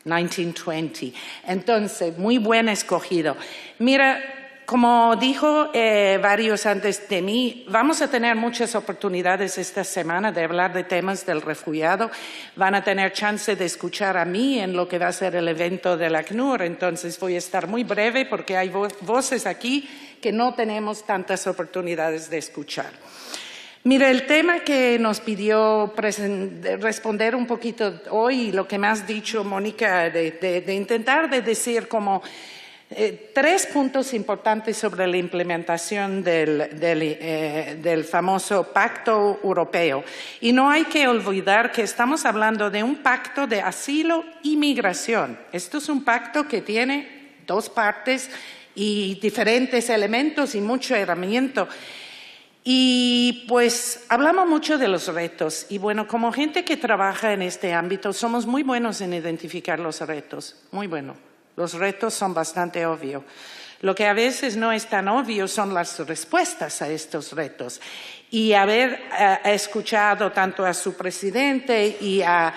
1920. Entonces, muy buen escogido. Mira, como dijo varios antes de mí, vamos a tener muchas oportunidades esta semana de hablar de temas del refugiado. Van a tener chance de escuchar a mí en lo que va a ser el evento del ACNUR. Entonces voy a estar muy breve porque hay voces aquí que no tenemos tantas oportunidades de escuchar. Mira, el tema que nos pidió responder un poquito hoy, lo que me has dicho, Mónica, de intentar de decir como 3 puntos importantes sobre la implementación del famoso Pacto Europeo. Y no hay que olvidar que estamos hablando de un pacto de asilo y migración. Esto es un pacto que tiene 2 partes y diferentes elementos y mucho herramienta. Y pues hablamos mucho de los retos. Y bueno, como gente que trabaja en este ámbito, somos muy buenos en identificar los retos. Muy buenos. Los retos son bastante obvios. Lo que a veces no es tan obvio son las respuestas a estos retos. Y haber escuchado tanto a su presidente y a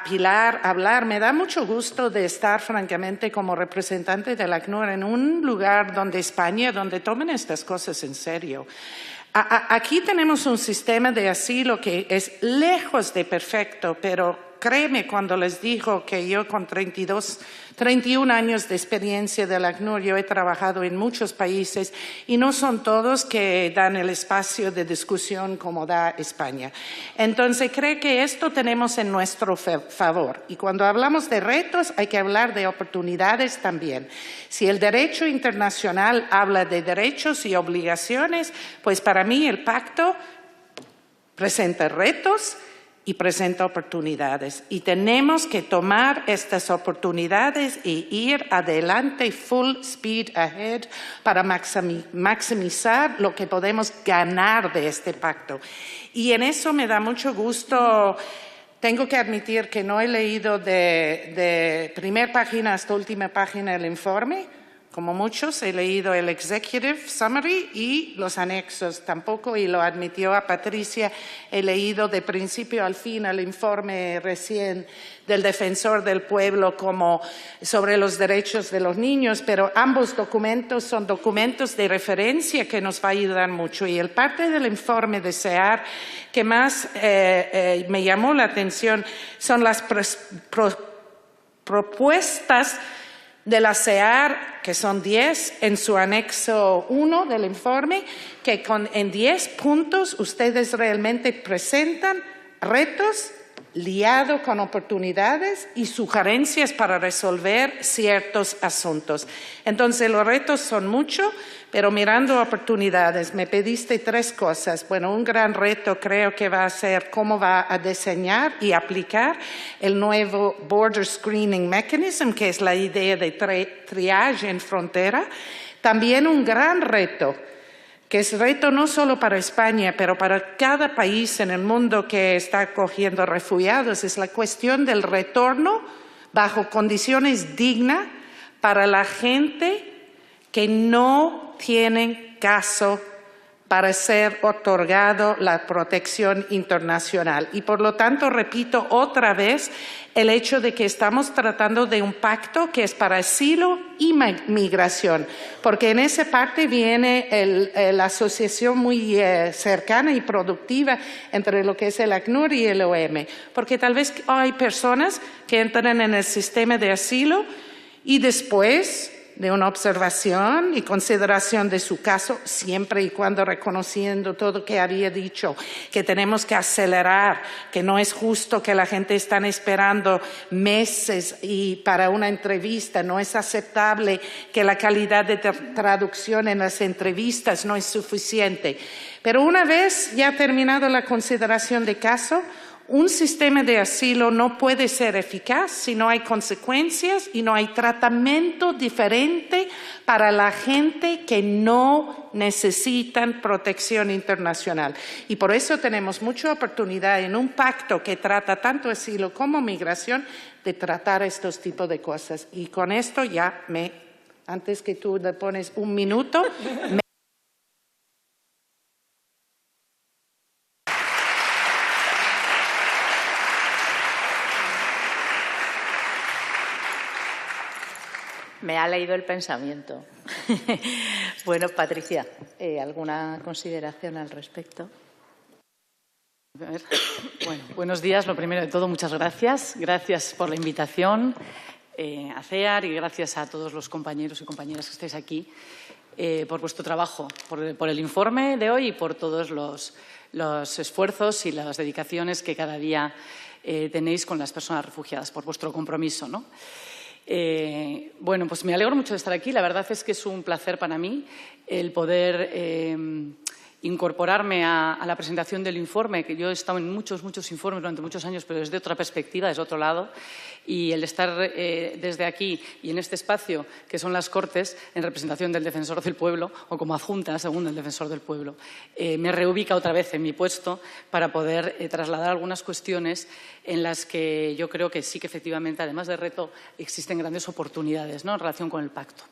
Pilar hablar, me da mucho gusto de estar, francamente, como representante del ACNUR en un lugar donde España, donde tomen estas cosas en serio. Aquí tenemos un sistema de asilo que es lejos de perfecto, pero créeme cuando les digo que yo con 31 años de experiencia del ACNUR, yo he trabajado en muchos países y no son todos que dan el espacio de discusión como da España. Entonces, creo que esto tenemos en nuestro favor. Y cuando hablamos de retos, hay que hablar de oportunidades también. Si el derecho internacional habla de derechos y obligaciones, pues para mí el pacto presenta retos y presenta oportunidades. Y tenemos que tomar estas oportunidades e ir adelante, full speed ahead, para maximizar lo que podemos ganar de este pacto. Y en eso me da mucho gusto. Tengo que admitir que no he leído de primera página hasta última página el informe. Como muchos, he leído el Executive Summary y los anexos tampoco, y lo admitió a Patricia. He leído de principio al fin el informe recién del Defensor del Pueblo como sobre los derechos de los niños, pero ambos documentos son documentos de referencia que nos va a ayudar mucho. Y el parte del informe de SEAR que más me llamó la atención son las propuestas de la SEAR, que son 10, en su anexo 1 del informe, que en 10 puntos ustedes realmente presentan retos liados con oportunidades y sugerencias para resolver ciertos asuntos. Entonces, los retos son muchos, pero mirando oportunidades, me pediste 3 cosas. Bueno, un gran reto creo que va a ser cómo va a diseñar y aplicar el nuevo Border Screening Mechanism, que es la idea de triaje en frontera. También un gran reto, que es reto no solo para España, pero para cada país en el mundo que está acogiendo refugiados, es la cuestión del retorno bajo condiciones dignas para la gente que no tienen caso para ser otorgado la protección internacional. Y por lo tanto, repito otra vez el hecho de que estamos tratando de un pacto que es para asilo y migración, porque en esa parte viene la asociación muy cercana y productiva entre lo que es el ACNUR y el OIM, porque tal vez hay personas que entran en el sistema de asilo y después de una observación y consideración de su caso, siempre y cuando reconociendo todo lo que había dicho, que tenemos que acelerar, que no es justo que la gente esté esperando meses y para una entrevista, no es aceptable que la calidad de traducción en las entrevistas no es suficiente. Pero una vez ya terminado la consideración de caso, un sistema de asilo no puede ser eficaz si no hay consecuencias y no hay tratamiento diferente para la gente que no necesitan protección internacional. Y por eso tenemos mucha oportunidad en un pacto que trata tanto asilo como migración de tratar estos tipos de cosas. Y con esto ya antes que tú le pones un minuto, Me ha leído el pensamiento. Bueno, Patricia, ¿alguna consideración al respecto? Bueno, buenos días. Lo primero de todo, muchas gracias. Gracias por la invitación a CEAR y gracias a todos los compañeros y compañeras que estáis aquí por vuestro trabajo, por el informe de hoy y por todos los esfuerzos y las dedicaciones que cada día tenéis con las personas refugiadas, por vuestro compromiso, ¿no? Bueno, pues me alegro mucho de estar aquí. La verdad es que es un placer para mí el poder incorporarme a la presentación del informe, que yo he estado en muchos informes durante muchos años, pero desde otra perspectiva, desde otro lado, y el estar desde aquí y en este espacio, que son las Cortes, en representación del Defensor del Pueblo, o como adjunta, según el Defensor del Pueblo, me reubica otra vez en mi puesto para poder trasladar algunas cuestiones en las que yo creo que sí que efectivamente, además de reto, existen grandes oportunidades, ¿no?, en relación con el pacto.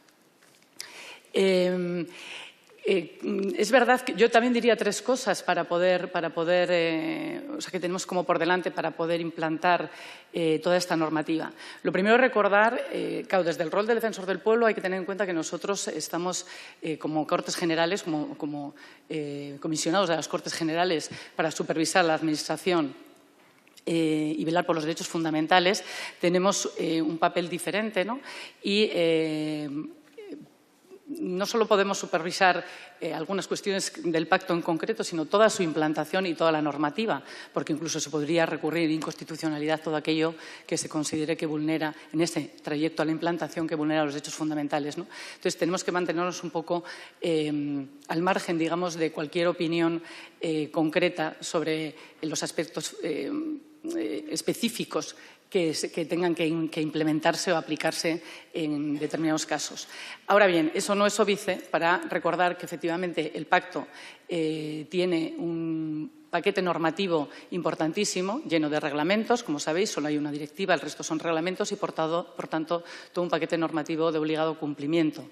Es verdad que yo también diría tres cosas para poder o sea, que tenemos como por delante para poder implantar toda esta normativa. Lo primero es recordar, claro, desde el rol del Defensor del Pueblo hay que tener en cuenta que nosotros estamos como Cortes Generales, como comisionados de las Cortes Generales para supervisar la Administración y velar por los derechos fundamentales, tenemos un papel diferente, ¿no? Y no solo podemos supervisar algunas cuestiones del pacto en concreto, sino toda su implantación y toda la normativa, porque incluso se podría recurrir en inconstitucionalidad todo aquello que se considere que vulnera, en este trayecto a la implantación, que vulnera los derechos fundamentales, ¿no? Entonces, tenemos que mantenernos un poco al margen, digamos, de cualquier opinión concreta sobre los aspectos específicos que tengan que implementarse o aplicarse en determinados casos. Ahora bien, eso no es óbice para recordar que efectivamente el pacto tiene un paquete normativo importantísimo, lleno de reglamentos. Como sabéis, solo hay una directiva, el resto son reglamentos y, por tanto, todo un paquete normativo de obligado cumplimiento,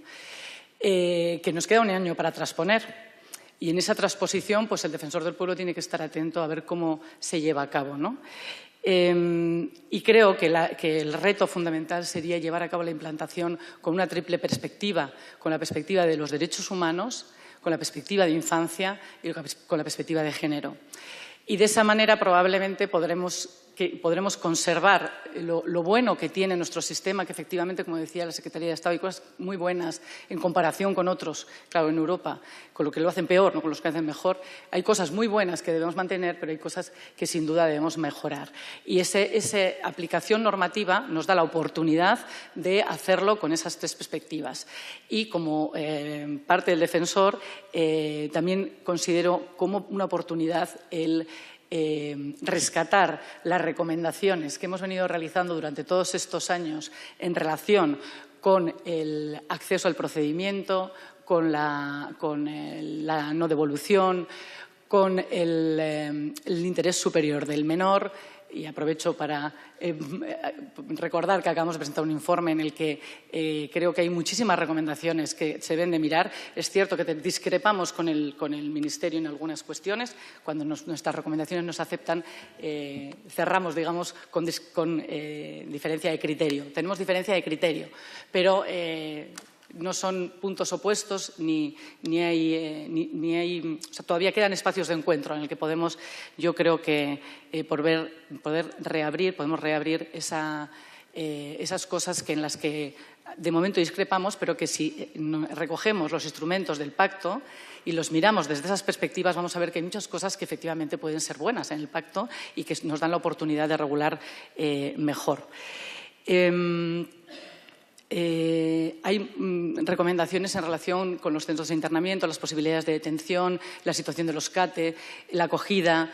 que nos queda un año para transponer. Y en esa transposición, pues el Defensor del Pueblo tiene que estar atento a ver cómo se lleva a cabo, ¿no? Y creo que el reto fundamental sería llevar a cabo la implantación con una triple perspectiva, con la perspectiva de los derechos humanos, con la perspectiva de infancia y con la perspectiva de género. Y de esa manera probablemente podremos conservar lo bueno que tiene nuestro sistema, que efectivamente, como decía la Secretaría de Estado, hay cosas muy buenas en comparación con otros, claro, en Europa, con lo que lo hacen peor, no con los que hacen mejor. Hay cosas muy buenas que debemos mantener, pero hay cosas que sin duda debemos mejorar. Y esa aplicación normativa nos da la oportunidad de hacerlo con esas tres perspectivas. Y como parte del defensor, también considero como una oportunidad el rescatar las recomendaciones que hemos venido realizando durante todos estos años en relación con el acceso al procedimiento, con la no devolución, con el interés superior del menor, y aprovecho para recordar que acabamos de presentar un informe en el que creo que hay muchísimas recomendaciones que se deben de mirar. Es cierto que discrepamos con el Ministerio en algunas cuestiones. Cuando nuestras recomendaciones nos aceptan, cerramos, digamos, con diferencia de criterio. Tenemos diferencia de criterio, pero no son puntos opuestos ni hay o sea, todavía quedan espacios de encuentro en el que podemos, yo creo que podemos reabrir esas cosas en las que de momento discrepamos, pero que si recogemos los instrumentos del pacto y los miramos desde esas perspectivas, vamos a ver que hay muchas cosas que efectivamente pueden ser buenas en el pacto y que nos dan la oportunidad de regular mejor. Hay recomendaciones en relación con los centros de internamiento, las posibilidades de detención, la situación de los CATE, la acogida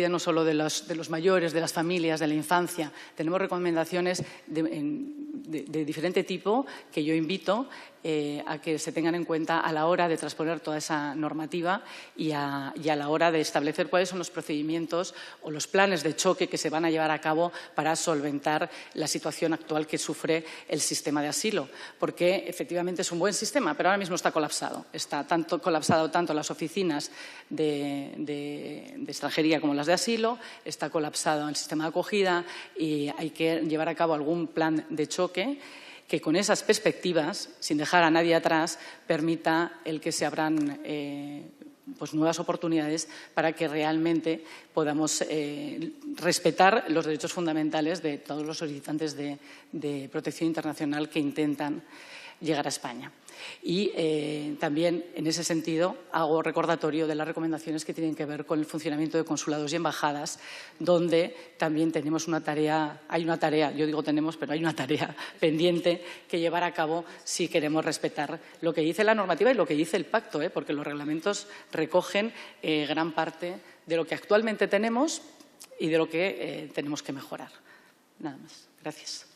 no solo de los mayores, de las familias, de la infancia. Tenemos recomendaciones de diferente tipo que yo invito a que se tengan en cuenta a la hora de transponer toda esa normativa y a la hora de establecer cuáles son los procedimientos o los planes de choque que se van a llevar a cabo para solventar la situación actual que sufre el sistema de asilo. Porque efectivamente es un buen sistema, pero ahora mismo está colapsado. Está colapsado tanto las oficinas de extranjería como las de asilo, está colapsado el sistema de acogida y hay que llevar a cabo algún plan de choque que con esas perspectivas, sin dejar a nadie atrás, permita el que se abran nuevas oportunidades para que realmente podamos respetar los derechos fundamentales de todos los solicitantes de protección internacional que intentan llegar a España. Y también, en ese sentido, hago recordatorio de las recomendaciones que tienen que ver con el funcionamiento de consulados y embajadas, donde también tenemos yo digo tenemos, pero hay una tarea pendiente que llevar a cabo si queremos respetar lo que dice la normativa y lo que dice el pacto, porque los reglamentos recogen gran parte de lo que actualmente tenemos y de lo que tenemos que mejorar. Nada más. Gracias.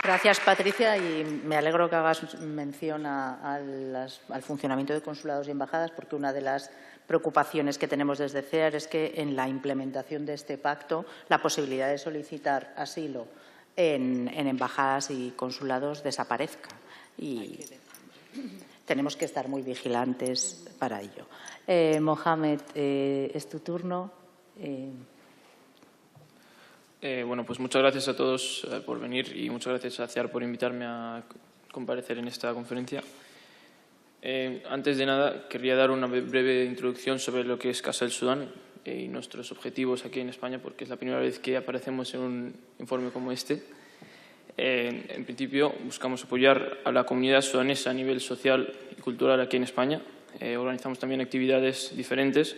Gracias, Patricia, y me alegro que hagas mención al funcionamiento de consulados y embajadas, porque una de las preocupaciones que tenemos desde CEAR es que en la implementación de este pacto la posibilidad de solicitar asilo en embajadas y consulados desaparezca. Y tenemos que estar muy vigilantes para ello. Mohamed, es tu turno. Bueno, pues muchas gracias a todos por venir y muchas gracias a CEAR por invitarme a comparecer en esta conferencia. Antes de nada, querría dar una breve introducción sobre lo que es Casa del Sudán y nuestros objetivos aquí en España, porque es la primera vez que aparecemos en un informe como este. En principio, buscamos apoyar a la comunidad sudanesa a nivel social y cultural aquí en España. Organizamos también actividades diferentes.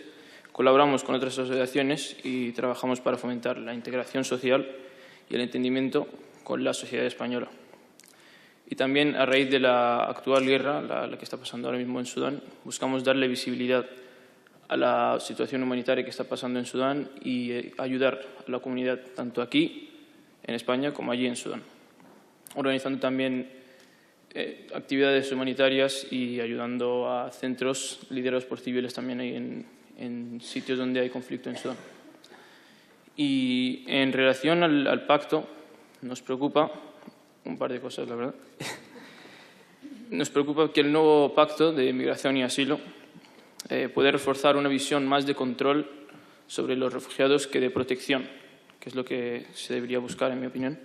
Colaboramos con otras asociaciones y trabajamos para fomentar la integración social y el entendimiento con la sociedad española. Y también, a raíz de la actual guerra, la que está pasando ahora mismo en Sudán, buscamos darle visibilidad a la situación humanitaria que está pasando en Sudán y ayudar a la comunidad tanto aquí, en España, como allí en Sudán. Organizando también actividades humanitarias y ayudando a centros liderados por civiles también ahí en sitios donde hay conflicto en Sudán. Y en relación al pacto, nos preocupa un par de cosas, la verdad. Nos preocupa que el nuevo pacto de migración y asilo puede reforzar una visión más de control sobre los refugiados que de protección, que es lo que se debería buscar, en mi opinión.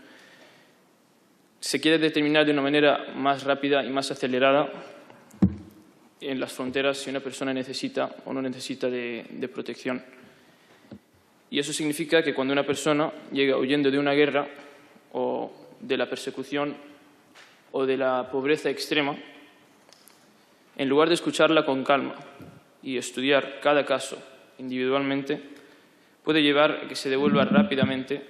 Se quiere determinar de una manera más rápida y más acelerada en las fronteras si una persona necesita o no necesita de protección. Y eso significa que cuando una persona llega huyendo de una guerra o de la persecución o de la pobreza extrema, en lugar de escucharla con calma y estudiar cada caso individualmente, puede llevar a que se devuelva rápidamente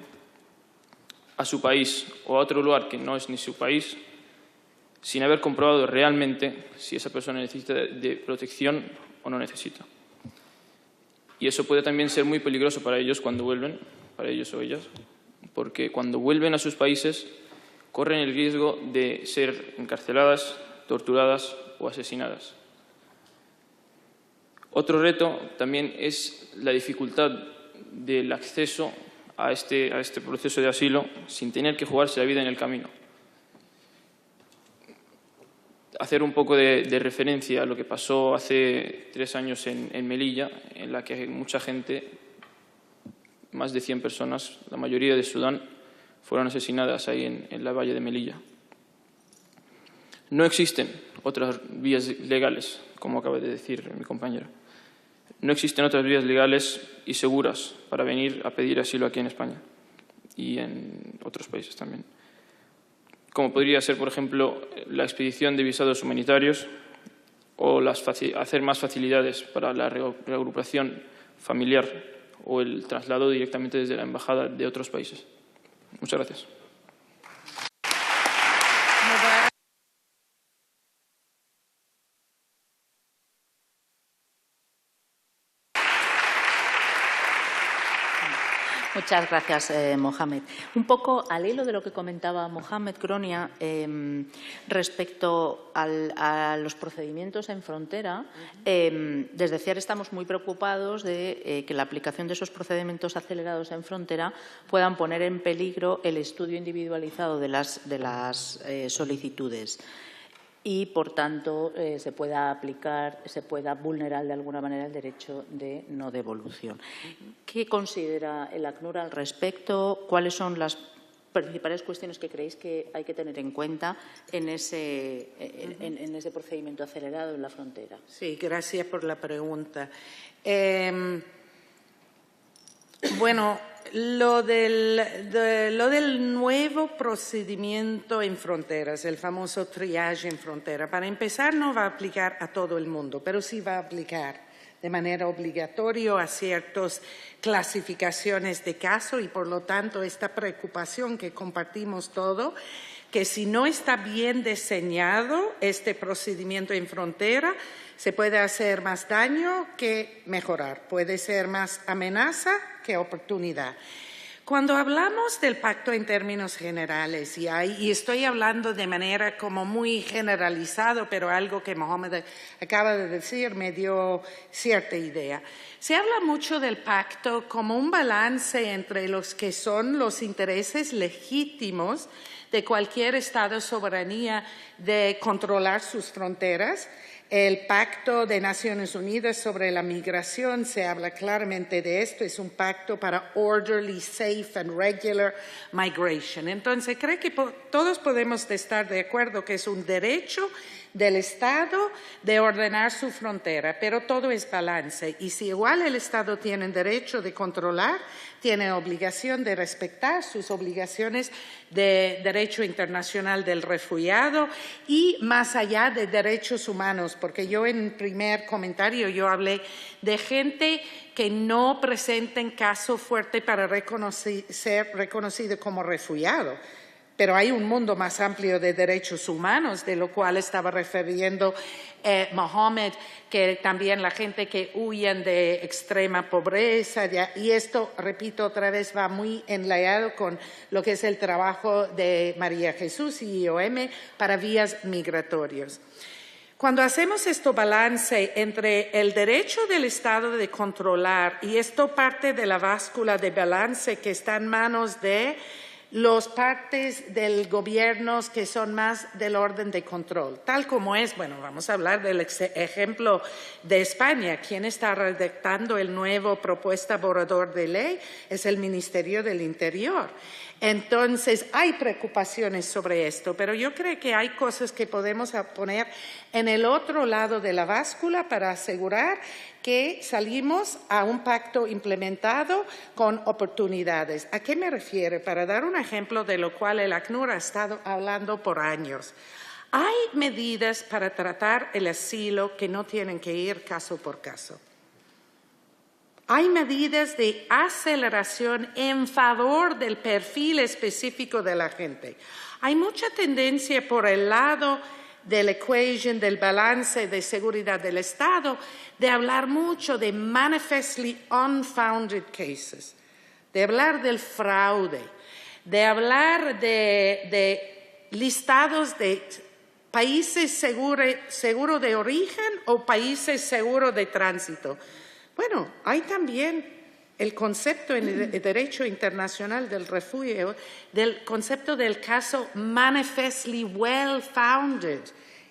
a su país o a otro lugar que no es ni su país, sin haber comprobado realmente si esa persona necesita de protección o no necesita. Y eso puede también ser muy peligroso para ellos cuando vuelven, para ellos o ellas, porque cuando vuelven a sus países corren el riesgo de ser encarceladas, torturadas o asesinadas. Otro reto también es la dificultad del acceso a este proceso de asilo sin tener que jugarse la vida en el camino. Hacer un poco de referencia a lo que pasó hace 3 años en Melilla, en la que mucha gente, más de 100 personas, la mayoría de Sudán, fueron asesinadas ahí en la valle de Melilla. No existen otras vías legales, como acaba de decir mi compañera. No existen otras vías legales y seguras para venir a pedir asilo aquí en España y en otros países también, como podría ser, por ejemplo, la expedición de visados humanitarios o hacer más facilidades para la reagrupación familiar o el traslado directamente desde la embajada de otros países. Muchas gracias. Muchas gracias, Mohamed. Un poco al hilo de lo que comentaba Mohamed Cronia respecto a los procedimientos en frontera, desde CEAR estamos muy preocupados de que la aplicación de esos procedimientos acelerados en frontera puedan poner en peligro el estudio individualizado de las solicitudes y, por tanto, se pueda vulnerar de alguna manera el derecho de no devolución. ¿Qué considera el ACNUR al respecto? ¿Cuáles son las principales cuestiones que creéis que hay que tener en cuenta en ese procedimiento acelerado en la frontera? Sí, gracias por la pregunta. Bueno, lo del nuevo procedimiento en fronteras, el famoso triage en frontera, para empezar no va a aplicar a todo el mundo, pero sí va a aplicar de manera obligatoria a ciertas clasificaciones de caso y, por lo tanto, esta preocupación que compartimos todos, que si no está bien diseñado este procedimiento en frontera, se puede hacer más daño que mejorar, puede ser más amenaza que oportunidad. Cuando hablamos del pacto en términos generales, y estoy hablando de manera como muy generalizado, pero algo que Mohamed acaba de decir me dio cierta idea. Se habla mucho del pacto como un balance entre los que son los intereses legítimos de cualquier Estado de soberanía de controlar sus fronteras. El Pacto de Naciones Unidas sobre la migración se habla claramente de esto, es un pacto para orderly, safe and regular migration. Entonces, creo que todos podemos estar de acuerdo que es un derecho del Estado de ordenar su frontera, pero todo es balance. Y si igual el Estado tiene derecho de controlar, tiene obligación de respetar sus obligaciones de derecho internacional del refugiado y más allá de derechos humanos, porque yo en el primer comentario yo hablé de gente que no presenten caso fuerte para ser reconocido como refugiado. Pero hay un mundo más amplio de derechos humanos, de lo cual estaba refiriendo Mohamed, que también la gente que huyen de extrema pobreza, y esto, repito otra vez, va muy enlazado con lo que es el trabajo de María Jesús y IOM para vías migratorias. Cuando hacemos este balance entre el derecho del Estado de controlar, y esto parte de la báscula de balance que está en manos de los partes del gobierno que son más del orden de control, tal como es, bueno, vamos a hablar del ejemplo de España. ¿Quién está redactando el nuevo propuesta borrador de ley? Es el Ministerio del Interior. Entonces, hay preocupaciones sobre esto, pero yo creo que hay cosas que podemos poner en el otro lado de la báscula para asegurar que salimos a un pacto implementado con oportunidades. ¿A qué me refiero? Para dar un ejemplo de lo cual el ACNUR ha estado hablando por años. Hay medidas para tratar el asilo que no tienen que ir caso por caso. Hay medidas de aceleración en favor del perfil específico de la gente. Hay mucha tendencia por el lado del equation, del balance de seguridad del Estado, de hablar mucho de manifestly unfounded cases, de hablar del fraude, de hablar de listados de ¿Países seguros de origen o países seguros de tránsito? Bueno, hay también el concepto en el derecho internacional del refugio, del concepto del caso manifestly well-founded.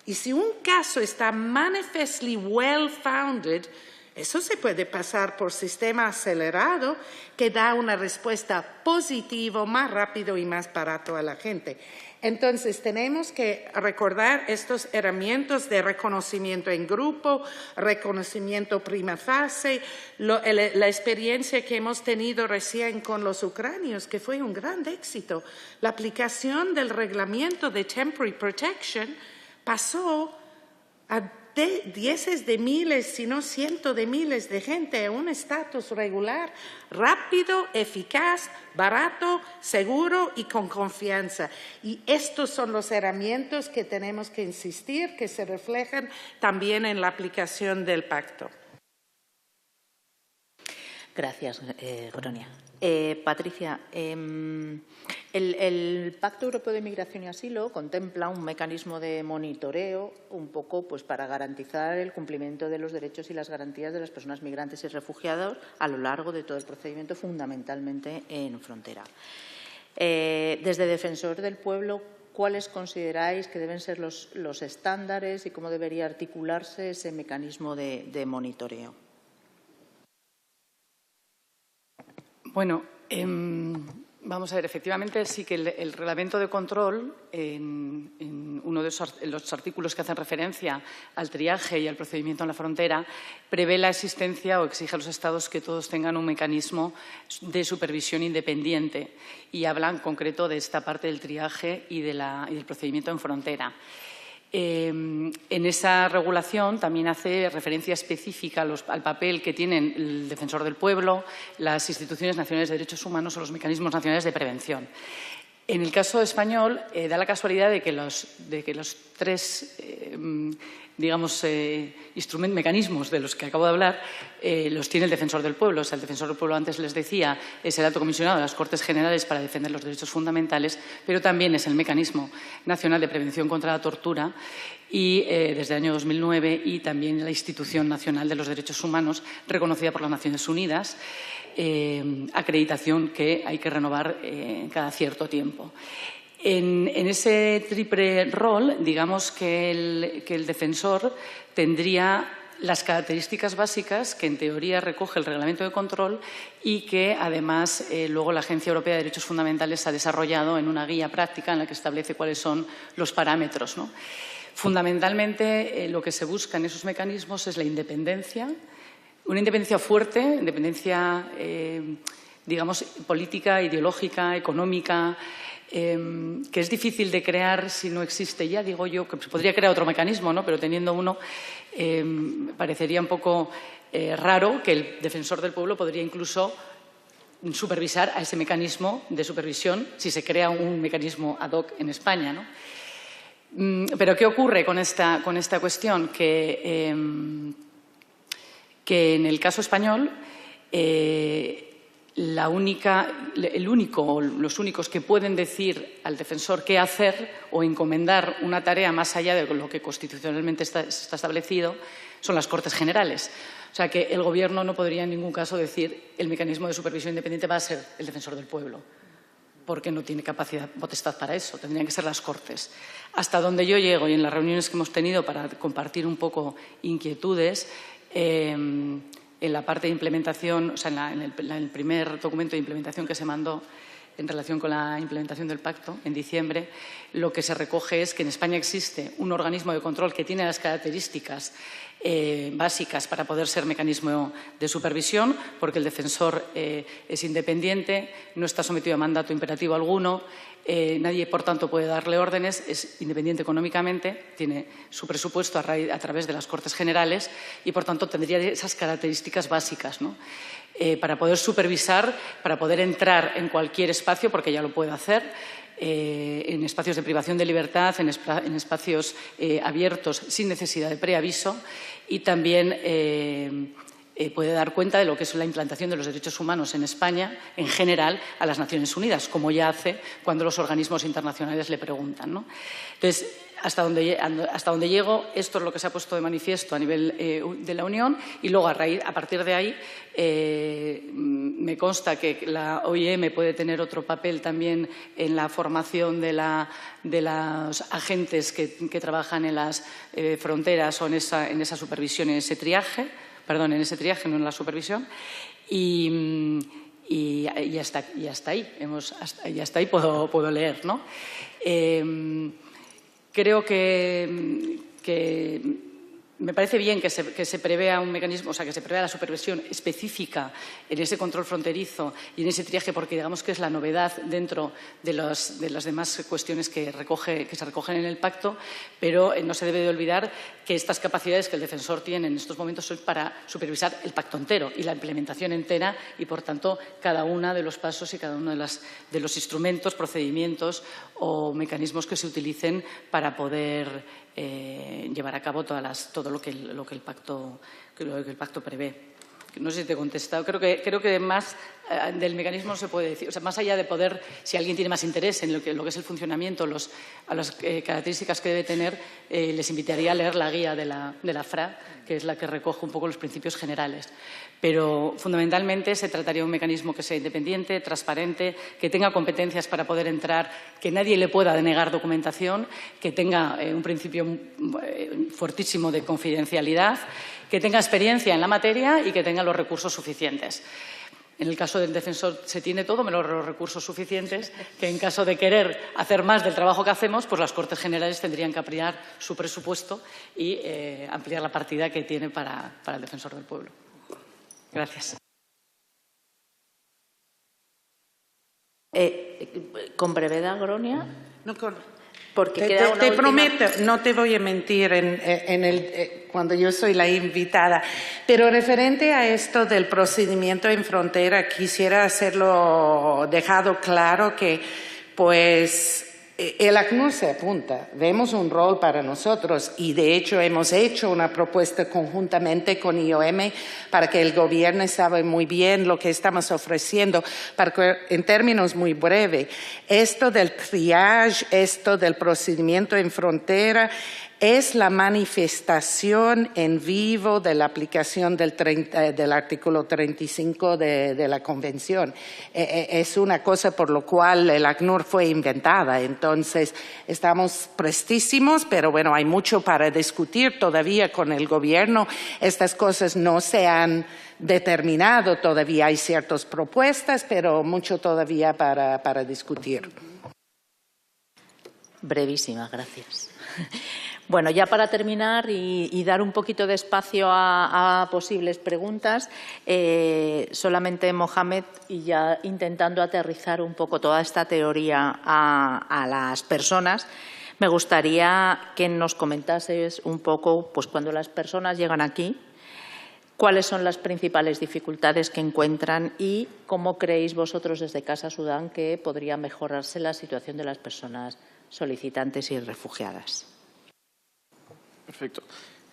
Y si un caso está manifestly well-founded, eso se puede pasar por sistema acelerado que da una respuesta positiva, más rápido y más barato a la gente. Entonces, tenemos que recordar estos herramientas de reconocimiento en grupo, reconocimiento prima facie, la experiencia que hemos tenido recién con los ucranianos, que fue un gran éxito. La aplicación del reglamento de Temporary Protection pasó a dieces de miles, si no cientos de miles de gente a un estatus regular, rápido, eficaz, barato, seguro y con confianza. Y estos son los herramientas que tenemos que insistir, que se reflejan también en la aplicación del pacto. Gracias, Gronia. Patricia, el Pacto Europeo de Migración y Asilo contempla un mecanismo de monitoreo un poco pues, para garantizar el cumplimiento de los derechos y las garantías de las personas migrantes y refugiados a lo largo de todo el procedimiento, fundamentalmente en frontera. Desde Defensor del Pueblo, ¿cuáles consideráis que deben ser los estándares y cómo debería articularse ese mecanismo de monitoreo? Bueno, vamos a ver, efectivamente sí que el reglamento de control, en uno de los artículos que hacen referencia al triaje y al procedimiento en la frontera, prevé la existencia o exige a los Estados que todos tengan un mecanismo de supervisión independiente y habla en concreto de esta parte del triaje y del procedimiento en frontera. En esa regulación también hace referencia específica al papel que tienen el Defensor del Pueblo, las instituciones nacionales de derechos humanos o los mecanismos nacionales de prevención. En el caso español, da la casualidad de que los tres mecanismos de los que acabo de hablar los tiene el Defensor del Pueblo. O sea, el Defensor del Pueblo, antes les decía, es el alto comisionado de las Cortes Generales para defender los derechos fundamentales, pero también es el Mecanismo Nacional de Prevención contra la Tortura y desde el año 2009 y también la Institución Nacional de los Derechos Humanos, reconocida por las Naciones Unidas, acreditación que hay que renovar cada cierto tiempo. En ese triple rol, digamos que el defensor tendría las características básicas que en teoría recoge el reglamento de control y que además luego la Agencia Europea de Derechos Fundamentales ha desarrollado en una guía práctica en la que establece cuáles son los parámetros, ¿no? Fundamentalmente lo que se busca en esos mecanismos es la independencia, una independencia fuerte, independencia digamos política, ideológica, económica, que es difícil de crear si no existe ya. Digo yo que se podría crear otro mecanismo, ¿no? Pero teniendo uno, parecería un poco raro que el Defensor del Pueblo podría incluso supervisar a ese mecanismo de supervisión si se crea un mecanismo ad hoc en España, ¿no? Pero ¿qué ocurre con esta cuestión? Que en el caso español los únicos que pueden decir al defensor qué hacer o encomendar una tarea más allá de lo que constitucionalmente está establecido son las Cortes Generales. O sea que el Gobierno no podría en ningún caso decir el mecanismo de supervisión independiente va a ser el Defensor del Pueblo, porque no tiene potestad para eso, tendrían que ser las Cortes. Hasta donde yo llego y en las reuniones que hemos tenido para compartir un poco inquietudes, en la parte de implementación, o sea, en el primer documento de implementación que se mandó en relación con la implementación del pacto en diciembre, lo que se recoge es que en España existe un organismo de control que tiene las características básicas para poder ser mecanismo de supervisión, porque el defensor es independiente, no está sometido a mandato imperativo alguno, nadie, por tanto, puede darle órdenes, es independiente económicamente, tiene su presupuesto a través de las Cortes Generales y, por tanto, tendría esas características básicas, ¿no? Para poder supervisar, para poder entrar en cualquier espacio, porque ya lo puede hacer, en espacios de privación de libertad, en espacios abiertos sin necesidad de preaviso y también puede dar cuenta de lo que es la implantación de los derechos humanos en España, en general, a las Naciones Unidas, como ya hace cuando los organismos internacionales le preguntan, ¿no? Entonces, hasta donde llego, esto es lo que se ha puesto de manifiesto a nivel de la Unión y luego a partir de ahí me consta que la OIM puede tener otro papel también en la formación de los agentes que trabajan en las fronteras o en esa supervisión, en ese triaje, no en la supervisión. Y hasta ahí puedo leer, ¿no? Creo que me parece bien que se prevea un mecanismo, o sea, que se prevea la supervisión específica en ese control fronterizo y en ese triaje, porque digamos que es la novedad dentro de las demás cuestiones que se recogen en el pacto, pero no se debe de olvidar que estas capacidades que el defensor tiene en estos momentos son para supervisar el pacto entero y la implementación entera y, por tanto, cada uno de los pasos y cada uno de los instrumentos, procedimientos o mecanismos que se utilicen para poder llevar a cabo todo lo que el pacto prevé. No sé si te he contestado. Creo que más del mecanismo no se puede decir. O sea, más allá de poder, si alguien tiene más interés en lo que es el funcionamiento, a las características que debe tener, les invitaría a leer la guía de la FRA, que es la que recoge un poco los principios generales. Pero fundamentalmente se trataría de un mecanismo que sea independiente, transparente, que tenga competencias para poder entrar, que nadie le pueda denegar documentación, que tenga un principio fuertísimo de confidencialidad, que tenga experiencia en la materia y que tenga los recursos suficientes. En el caso del defensor se tiene todo menos los recursos suficientes, que en caso de querer hacer más del trabajo que hacemos, pues las Cortes Generales tendrían que ampliar su presupuesto y ampliar la partida que tiene para el defensor del pueblo. Gracias. ¿Con brevedad, Gronia? No, Porque te prometo, no te voy a mentir cuando yo soy la invitada, pero referente a esto del procedimiento en frontera, quisiera hacerlo dejado claro que, pues, el ACNUR se apunta, vemos un rol para nosotros y de hecho hemos hecho una propuesta conjuntamente con IOM para que el gobierno sabe muy bien lo que estamos ofreciendo, para que en términos muy breves, esto del triage, esto del procedimiento en frontera es la manifestación en vivo de la aplicación del artículo 35 de la Convención. Es una cosa por lo cual el ACNUR fue inventada. Entonces, estamos prestísimos, pero bueno, hay mucho para discutir todavía con el Gobierno. Estas cosas no se han determinado, todavía hay ciertas propuestas, pero mucho todavía para discutir. Brevísima, gracias. Bueno, ya para terminar y dar un poquito de espacio a posibles preguntas, solamente Mohamed, y ya intentando aterrizar un poco toda esta teoría a las personas, me gustaría que nos comentases un poco, pues cuando las personas llegan aquí, cuáles son las principales dificultades que encuentran y cómo creéis vosotros desde Casa Sudán que podría mejorarse la situación de las personas solicitantes y refugiadas. Perfecto.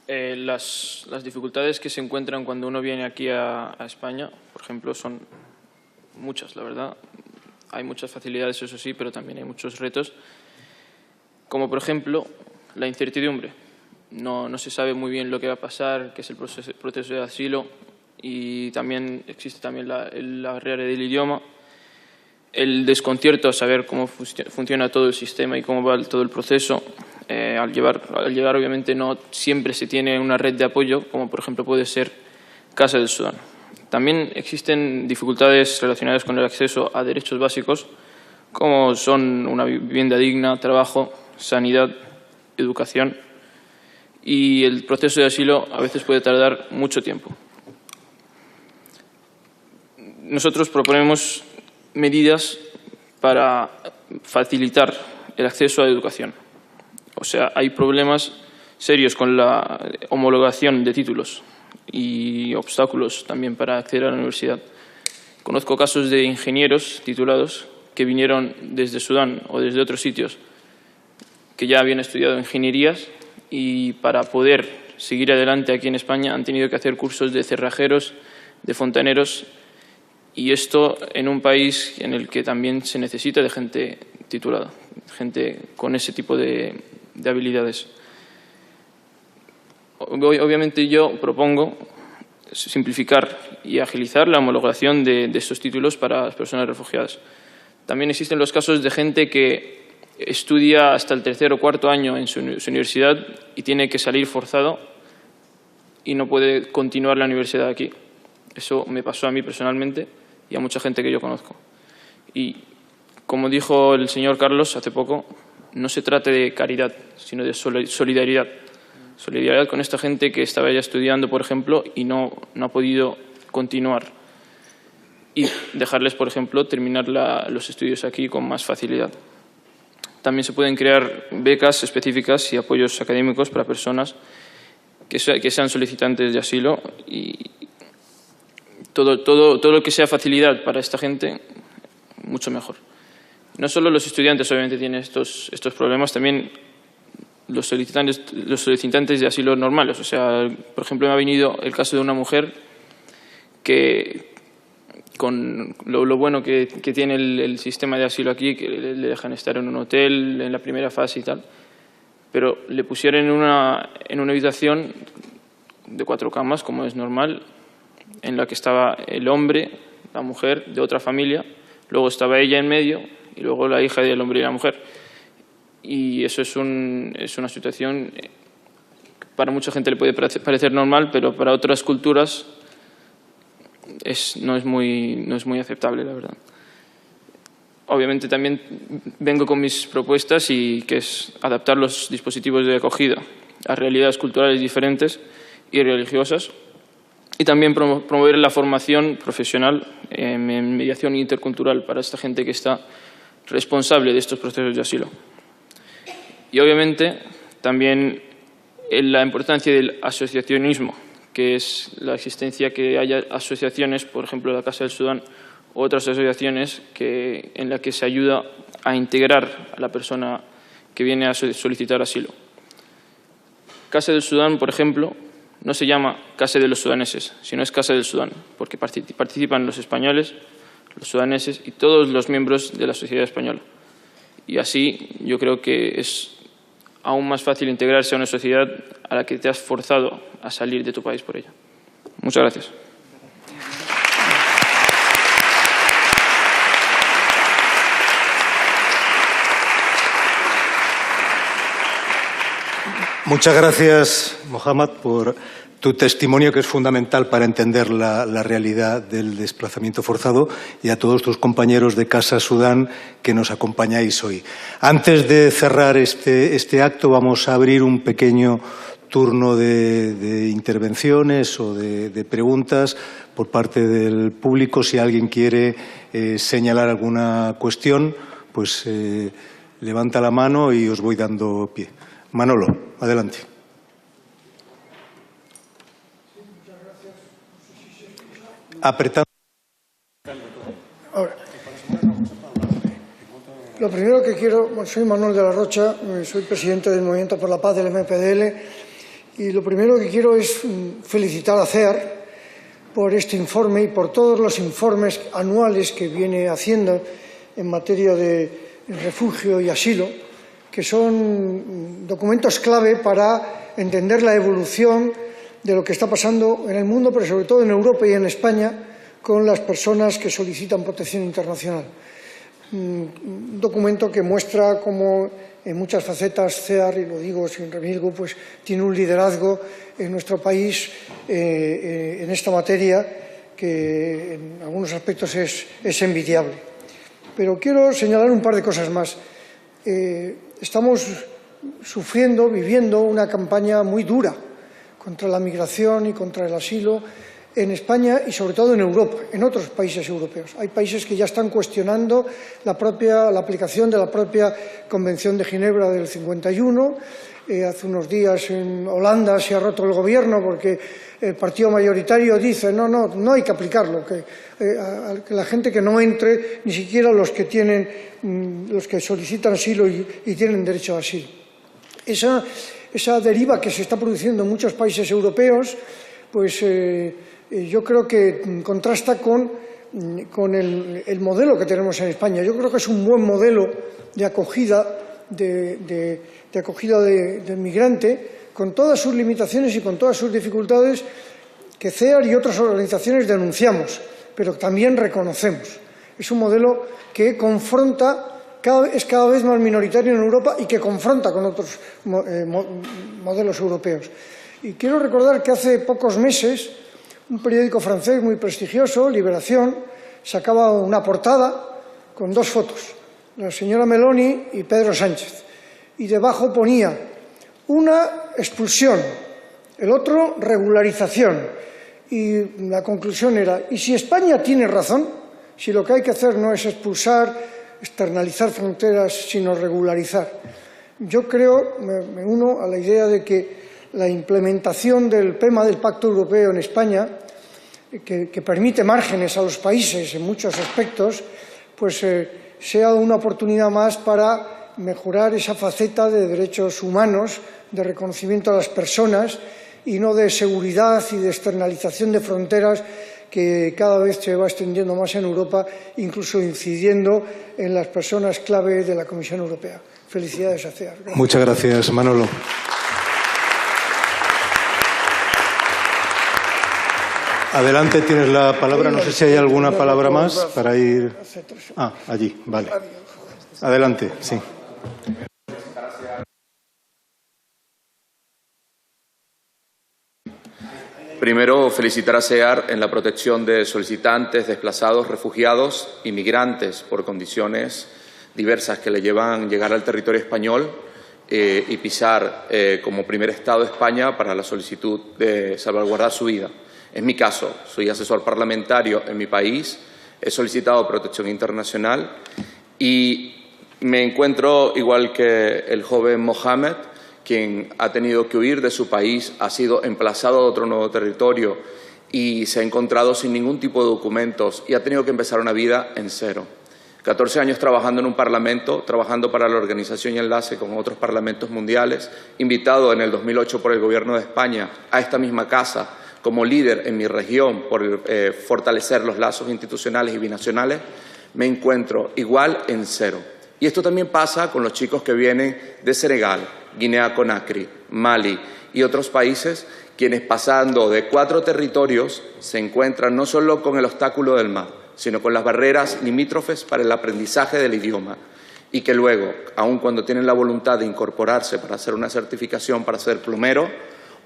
Las dificultades que se encuentran cuando uno viene aquí a España, por ejemplo, son muchas, la verdad. Hay muchas facilidades, eso sí, pero también hay muchos retos, como por ejemplo la incertidumbre. No se sabe muy bien lo que va a pasar, qué es el proceso de asilo, y también existe también la barrera del idioma, el desconcierto a saber cómo funciona todo el sistema y cómo va todo el proceso. Al llegar, obviamente, no siempre se tiene una red de apoyo, como por ejemplo puede ser Casa del Sudán. También existen dificultades relacionadas con el acceso a derechos básicos, como son una vivienda digna, trabajo, sanidad, educación, y el proceso de asilo a veces puede tardar mucho tiempo. Nosotros proponemos medidas para facilitar el acceso a la educación. O sea, hay problemas serios con la homologación de títulos y obstáculos también para acceder a la universidad. Conozco casos de ingenieros titulados que vinieron desde Sudán o desde otros sitios que ya habían estudiado ingenierías y para poder seguir adelante aquí en España han tenido que hacer cursos de cerrajeros, de fontaneros, y esto en un país en el que también se necesita de gente titulada, gente con ese tipo de habilidades. Obviamente yo propongo simplificar y agilizar la homologación de estos títulos para las personas refugiadas. También existen los casos de gente que estudia hasta el 3.º o 4.º año en su universidad y tiene que salir forzado y no puede continuar la universidad aquí. Eso me pasó a mí personalmente y a mucha gente que yo conozco. Y como dijo el señor Carlos hace poco, no se trata de caridad, sino de solidaridad. Solidaridad con esta gente que estaba ya estudiando, por ejemplo, y no ha podido continuar. Y dejarles, por ejemplo, terminar los estudios aquí con más facilidad. También se pueden crear becas específicas y apoyos académicos para personas que sean solicitantes de asilo, y todo lo que sea facilidad para esta gente, mucho mejor. No solo los estudiantes obviamente tienen estos problemas, también los solicitantes de asilo normales. O sea, por ejemplo, me ha venido el caso de una mujer que, con lo bueno que tiene el sistema de asilo aquí, que le dejan estar en un hotel en la primera fase y tal, pero le pusieron en una habitación de 4 camas, como es normal, en la que estaba el hombre, la mujer de otra familia, luego estaba ella en medio y luego la hija del hombre y la mujer. Y eso es una situación que para mucha gente le puede parecer normal, pero para otras culturas no es muy aceptable, la verdad. Obviamente también vengo con mis propuestas, y que es adaptar los dispositivos de acogida a realidades culturales diferentes y religiosas, y también promover la formación profesional en mediación intercultural para esta gente que está responsable de estos procesos de asilo. Y obviamente también la importancia del asociacionismo, que es la existencia que haya asociaciones, por ejemplo la Casa del Sudán, u otras asociaciones en las que se ayuda a integrar a la persona que viene a solicitar asilo. Casa del Sudán, por ejemplo, no se llama Casa de los Sudaneses, sino es Casa del Sudán, porque participan los españoles, los sudaneses y todos los miembros de la sociedad española. Y así yo creo que es aún más fácil integrarse a una sociedad a la que te has forzado a salir de tu país por ella. Muchas gracias. Muchas gracias, Mohamed, por tu testimonio, que es fundamental para entender la realidad del desplazamiento forzado, y a todos tus compañeros de Casa Sudán que nos acompañáis hoy. Antes de cerrar este acto, vamos a abrir un pequeño turno de intervenciones o de preguntas por parte del público. Si alguien quiere señalar alguna cuestión, pues levanta la mano y os voy dando pie. Manolo, adelante. Apretando. Ahora, lo primero que quiero, soy Manuel de la Rocha, soy presidente del Movimiento por la Paz del MPDL, y lo primero que quiero es felicitar a CEAR por este informe y por todos los informes anuales que viene haciendo en materia de refugio y asilo, que son documentos clave para entender la evolución de lo que está pasando en el mundo, pero sobre todo en Europa y en España, con las personas que solicitan protección internacional. Un documento que muestra cómo en muchas facetas CEAR, y lo digo sin remilgo, pues tiene un liderazgo en nuestro país en esta materia que en algunos aspectos es envidiable. Pero quiero señalar un par de cosas más. Estamos viviendo una campaña muy dura contra la migración y contra el asilo en España y sobre todo en Europa, en otros países europeos. Hay países que ya están cuestionando la aplicación de la propia Convención de Ginebra del 51. Hace unos días en Holanda se ha roto el gobierno porque el partido mayoritario dice no hay que aplicarlo, que la gente que no entre, ni siquiera los que solicitan asilo y tienen derecho a asilo. Esa deriva que se está produciendo en muchos países europeos, pues yo creo que contrasta con el modelo que tenemos en España. Yo creo que es un buen modelo de acogida de acogida del migrante, con todas sus limitaciones y con todas sus dificultades que CEAR y otras organizaciones denunciamos, pero también reconocemos. Es un modelo que es cada vez más minoritario en Europa y que confronta con otros modelos europeos. Y quiero recordar que hace pocos meses un periódico francés muy prestigioso, Libération, sacaba una portada con dos fotos, la señora Meloni y Pedro Sánchez, y debajo ponía una expulsión, el otro regularización, y la conclusión era: ¿y si España tiene razón? Si lo que hay que hacer no es expulsar, externalizar fronteras, sino regularizar. Yo creo, me uno a la idea de que la implementación del tema del Pacto Europeo en España, que permite márgenes a los países en muchos aspectos, pues sea una oportunidad más para mejorar esa faceta de derechos humanos, de reconocimiento a las personas y no de seguridad y de externalización de fronteras que cada vez se va extendiendo más en Europa, incluso incidiendo en las personas clave de la Comisión Europea. Felicidades a CEAR. Gracias. Muchas gracias, Manolo. Adelante, tienes la palabra. No sé si hay alguna palabra más para ir... Ah, allí, vale. Adelante, sí. Primero, felicitar a CEAR en la protección de solicitantes, desplazados, refugiados y migrantes por condiciones diversas que le llevan a llegar al territorio español y pisar como primer Estado España para la solicitud de salvaguardar su vida. En mi caso, soy asesor parlamentario en mi país, he solicitado protección internacional y me encuentro, igual que el joven Mohamed, quien ha tenido que huir de su país, ha sido emplazado a otro nuevo territorio y se ha encontrado sin ningún tipo de documentos y ha tenido que empezar una vida en cero. 14 años trabajando en un parlamento, trabajando para la organización y enlace con otros parlamentos mundiales, invitado en el 2008 por el Gobierno de España a esta misma casa como líder en mi región por fortalecer los lazos institucionales y binacionales, me encuentro igual en cero. Y esto también pasa con los chicos que vienen de Senegal, Guinea-Conakry, Mali y otros países, quienes pasando de 4 territorios se encuentran no solo con el obstáculo del mar, sino con las barreras limítrofes para el aprendizaje del idioma y que luego, aun cuando tienen la voluntad de incorporarse para hacer una certificación para ser plomero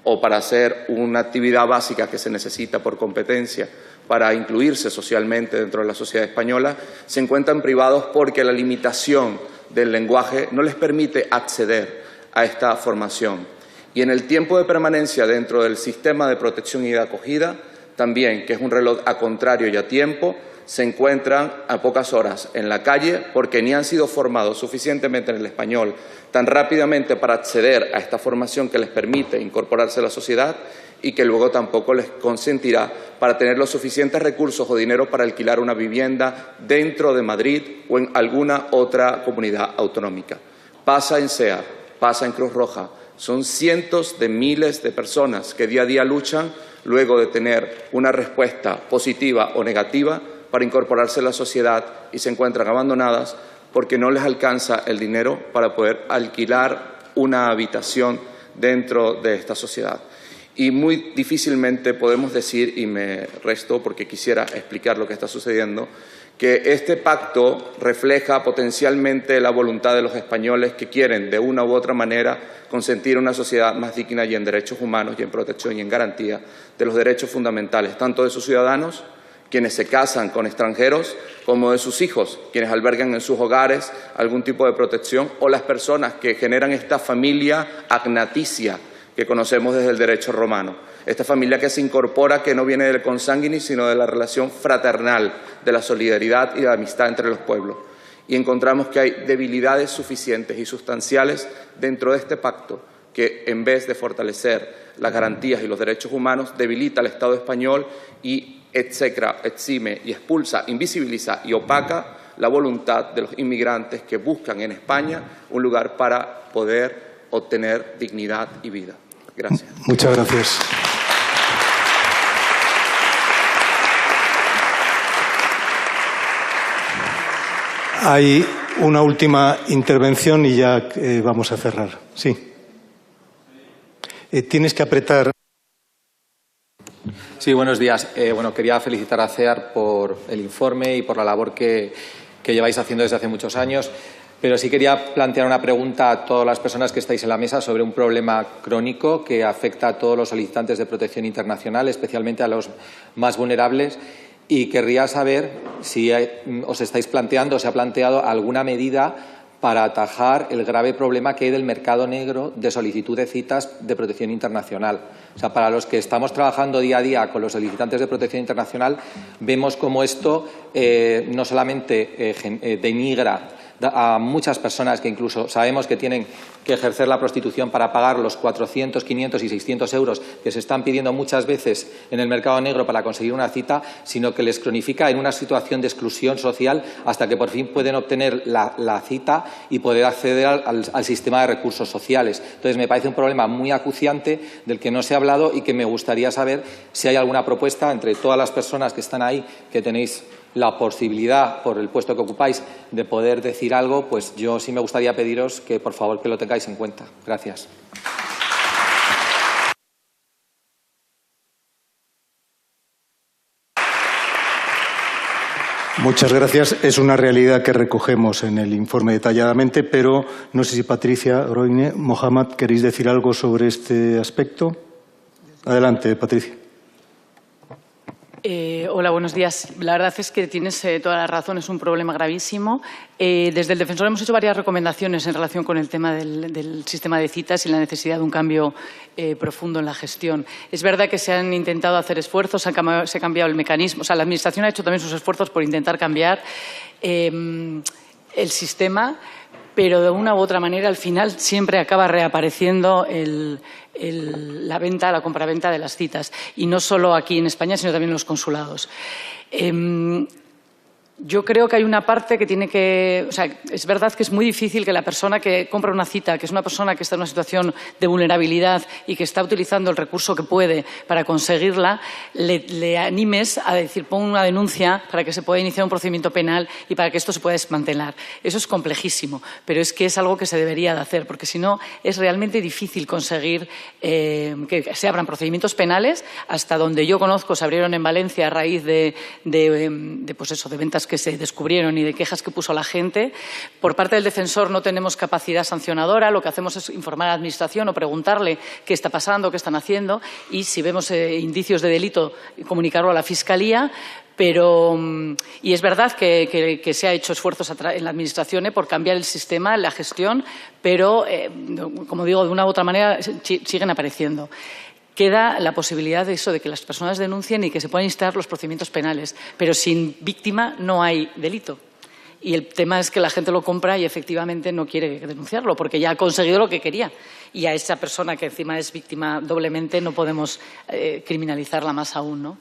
o para hacer una actividad básica que se necesita por competencia para incluirse socialmente dentro de la sociedad española, se encuentran privados porque la limitación del lenguaje no les permite acceder a esta formación. Y en el tiempo de permanencia dentro del sistema de protección y de acogida, también, que es un reloj a contrario y a tiempo, se encuentran a pocas horas en la calle porque ni han sido formados suficientemente en el español tan rápidamente para acceder a esta formación que les permite incorporarse a la sociedad y que luego tampoco les consentirá para tener los suficientes recursos o dinero para alquilar una vivienda dentro de Madrid o en alguna otra comunidad autonómica. Pasa en CEAR, pasa en Cruz Roja. Son cientos de miles de personas que día a día luchan luego de tener una respuesta positiva o negativa para incorporarse a la sociedad y se encuentran abandonadas porque no les alcanza el dinero para poder alquilar una habitación dentro de esta sociedad. Y muy difícilmente podemos decir, y me resto porque quisiera explicar lo que está sucediendo, que este pacto refleja potencialmente la voluntad de los españoles que quieren, de una u otra manera, consentir una sociedad más digna y en derechos humanos y en protección y en garantía de los derechos fundamentales, tanto de sus ciudadanos, quienes se casan con extranjeros, como de sus hijos, quienes albergan en sus hogares algún tipo de protección, o las personas que generan esta familia agnaticia que conocemos desde el derecho romano. Esta familia que se incorpora, que no viene del consanguinis, sino de la relación fraternal, de la solidaridad y de la amistad entre los pueblos. Y encontramos que hay debilidades suficientes y sustanciales dentro de este pacto que, en vez de fortalecer las garantías y los derechos humanos, debilita al Estado español y execra, exime y expulsa, invisibiliza y opaca la voluntad de los inmigrantes que buscan en España un lugar para poder obtener dignidad y vida. Gracias. Muchas gracias. Hay una última intervención y ya vamos a cerrar. Sí. Tienes que apretar. Sí, buenos días. Quería felicitar a CEAR por el informe y por la labor que lleváis haciendo desde hace muchos años, pero sí quería plantear una pregunta a todas las personas que estáis en la mesa sobre un problema crónico que afecta a todos los solicitantes de protección internacional, especialmente a los más vulnerables, y querría saber si os estáis planteando, se ha planteado alguna medida para atajar el grave problema que hay del mercado negro de solicitud de citas de protección internacional. O sea, para los que estamos trabajando día a día con los solicitantes de protección internacional, vemos cómo esto no solamente denigra a muchas personas que incluso sabemos que tienen que ejercer la prostitución para pagar los 400, 500 y 600 euros que se están pidiendo muchas veces en el mercado negro para conseguir una cita, sino que les cronifica en una situación de exclusión social hasta que por fin pueden obtener la cita y poder acceder al sistema de recursos sociales. Entonces, me parece un problema muy acuciante del que no se ha hablado y que me gustaría saber si hay alguna propuesta entre todas las personas que están ahí, que tenéis la posibilidad, por el puesto que ocupáis, de poder decir algo, pues yo sí me gustaría pediros que, por favor, que lo tengáis en cuenta. Gracias. Muchas gracias. Es una realidad que recogemos en el informe detalladamente, pero no sé si Patricia, Roine, Mohamed, ¿queréis decir algo sobre este aspecto? Adelante, Patricia. Hola, buenos días. La verdad es que tienes toda la razón, es un problema gravísimo. Desde el Defensor hemos hecho varias recomendaciones en relación con el tema del sistema de citas y la necesidad de un cambio profundo en la gestión. Es verdad que se han intentado hacer esfuerzos, se ha cambiado el mecanismo. O sea, la Administración ha hecho también sus esfuerzos por intentar cambiar el sistema, pero de una u otra manera al final siempre acaba reapareciendo la compraventa de las citas, y no solo aquí en España, sino también en los consulados. Yo creo que hay una parte que tiene que... O sea, es verdad que es muy difícil que la persona que compra una cita, que es una persona que está en una situación de vulnerabilidad y que está utilizando el recurso que puede para conseguirla, le animes a decir, pon una denuncia para que se pueda iniciar un procedimiento penal y para que esto se pueda desmantelar. Eso es complejísimo, pero es que es algo que se debería de hacer, porque si no es realmente difícil conseguir que se abran procedimientos penales. Hasta donde yo conozco, se abrieron en Valencia a raíz de ventas que se descubrieron y de quejas que puso la gente. Por parte del Defensor no tenemos capacidad sancionadora, lo que hacemos es informar a la Administración o preguntarle qué está pasando, qué están haciendo, y si vemos indicios de delito, comunicarlo a la Fiscalía. Y es verdad que se ha hecho esfuerzos en la Administración por cambiar el sistema, la gestión, pero, como digo, de una u otra manera siguen apareciendo. Queda la posibilidad de eso, de que las personas denuncien y que se puedan instalar los procedimientos penales, pero sin víctima no hay delito. Y el tema es que la gente lo compra y efectivamente no quiere denunciarlo porque ya ha conseguido lo que quería. Y a esa persona que encima es víctima doblemente no podemos criminalizarla más aún, ¿no?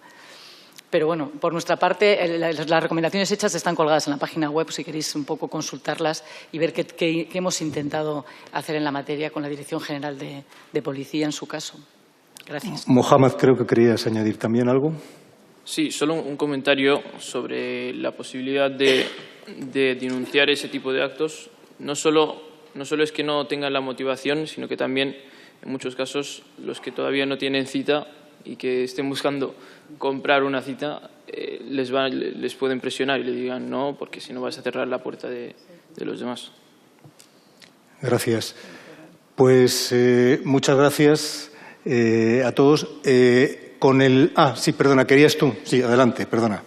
Pero bueno, por nuestra parte, las recomendaciones hechas están colgadas en la página web, si queréis un poco consultarlas y ver qué hemos intentado hacer en la materia con la Dirección General de Policía en su caso. Gracias. Mohamed, creo que querías añadir también algo. Sí, solo un comentario sobre la posibilidad de denunciar ese tipo de actos. No solo es que no tengan la motivación, sino que también, en muchos casos, los que todavía no tienen cita y que estén buscando comprar una cita, les pueden presionar y le digan no, porque si no vas a cerrar la puerta de los demás. Gracias. Pues muchas gracias a todos. Sí, perdona, ¿querías tú? Sí, adelante, perdona.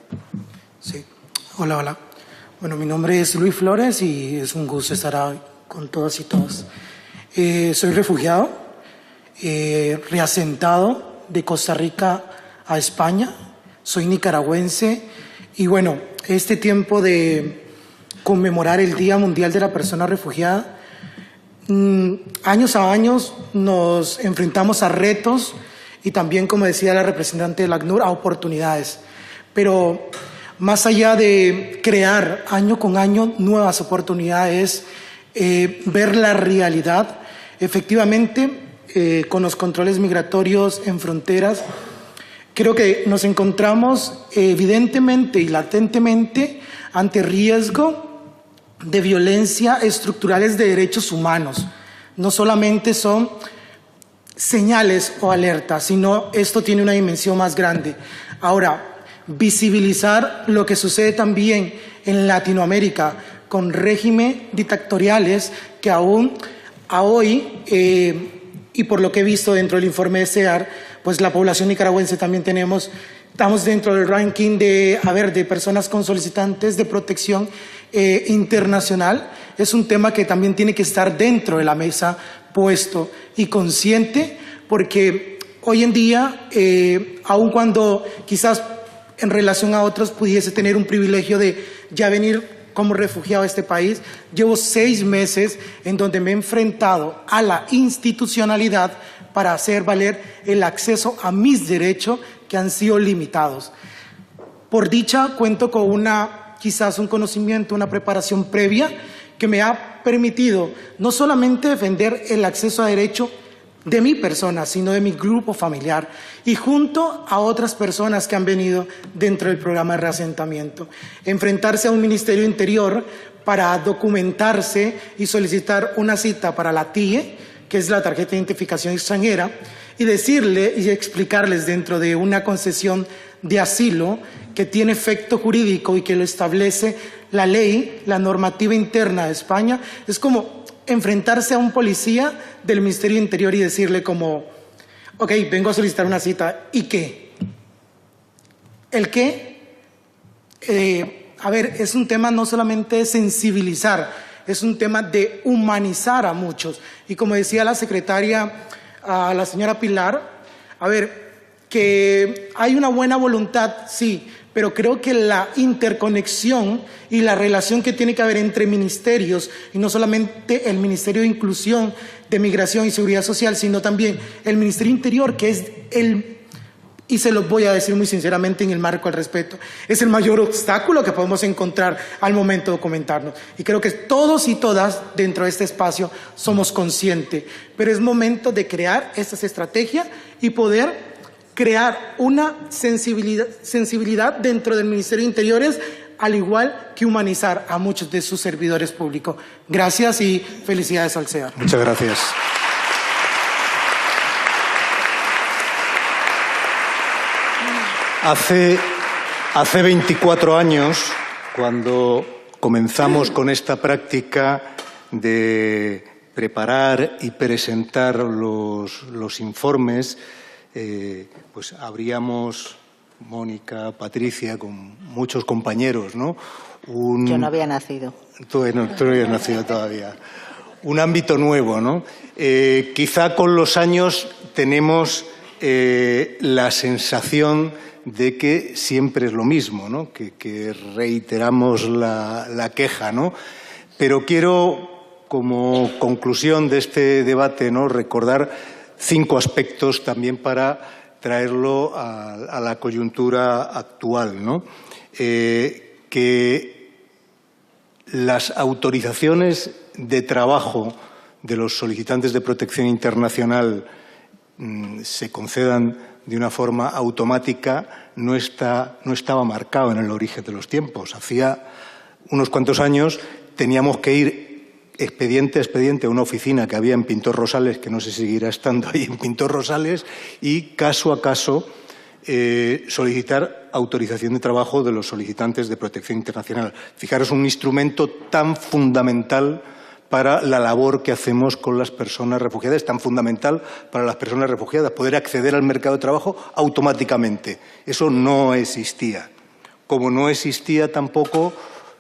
Sí, hola. Bueno, mi nombre es Luis Flores y es un gusto estar hoy con todas y todos. Soy refugiado, reasentado de Costa Rica a España. Soy nicaragüense y bueno, este tiempo de conmemorar el Día Mundial de la Persona Refugiada, años a años nos enfrentamos a retos y también, como decía la representante del ACNUR, a oportunidades. Pero más allá de crear año con año nuevas oportunidades, ver la realidad, efectivamente, con los controles migratorios en fronteras, creo que nos encontramos evidentemente y latentemente ante riesgo de violencia estructurales de derechos humanos. No solamente son señales o alertas, sino esto tiene una dimensión más grande. Ahora, visibilizar lo que sucede también en Latinoamérica con regímenes dictatoriales que aún a hoy, y por lo que he visto dentro del informe de CEAR, pues la población nicaragüense también estamos dentro del ranking de personas con solicitantes de protección internacional. Es un tema que también tiene que estar dentro de la mesa puesto y consciente, porque hoy en día, aun cuando quizás en relación a otros pudiese tener un privilegio de ya venir como refugiado a este país, llevo 6 meses en donde me he enfrentado a la institucionalidad para hacer valer el acceso a mis derechos que han sido limitados. Por dicha, cuento con quizás un conocimiento, una preparación previa que me ha permitido no solamente defender el acceso a derecho de mi persona, sino de mi grupo familiar y junto a otras personas que han venido dentro del programa de reasentamiento. Enfrentarse a un Ministerio Interior para documentarse y solicitar una cita para la TIE, que es la tarjeta de identificación extranjera, y decirle y explicarles dentro de una concesión de asilo que tiene efecto jurídico y que lo establece la ley, la normativa interna de España, es como enfrentarse a un policía del Ministerio Interior y decirle como, ok, vengo a solicitar una cita, ¿y qué? ¿El qué? Es un tema no solamente de sensibilizar, es un tema de humanizar a muchos. Y como decía la secretaria, la señora Pilar, que hay una buena voluntad, sí, pero creo que la interconexión y la relación que tiene que haber entre ministerios, y no solamente el Ministerio de Inclusión, de Migración y Seguridad Social, sino también el Ministerio Interior, que es y se lo voy a decir muy sinceramente en el marco del respeto, es el mayor obstáculo que podemos encontrar al momento de documentarnos. Y creo que todos y todas dentro de este espacio somos conscientes, pero es momento de crear estas estrategias y poder crear una sensibilidad dentro del Ministerio de Interiores, al igual que humanizar a muchos de sus servidores públicos. Gracias y felicidades al CEAR. Muchas gracias. Hace 24 años, cuando comenzamos con esta práctica de preparar y presentar los informes, pues habríamos, Mónica, Patricia, con muchos compañeros, ¿no? Yo no había nacido. Tú no habías nacido todavía. Un ámbito nuevo, ¿no? Quizá con los años tenemos la sensación de que siempre es lo mismo, ¿no? Que reiteramos la queja, ¿no? Pero quiero, como conclusión de este debate, ¿no?, recordar 5 aspectos también para traerlo a la coyuntura actual, ¿no? Que las autorizaciones de trabajo de los solicitantes de protección internacional se concedan de una forma automática no estaba marcado en el origen de los tiempos. Hacía unos cuantos años teníamos que ir expediente a expediente a una oficina que había en Pintor Rosales, que no sé si seguirá estando ahí en Pintor Rosales, y caso a caso solicitar autorización de trabajo de los solicitantes de protección internacional. Fijaros, un instrumento tan fundamental para la labor que hacemos con las personas refugiadas, tan fundamental para las personas refugiadas, poder acceder al mercado de trabajo automáticamente. Eso no existía. Como no existía tampoco,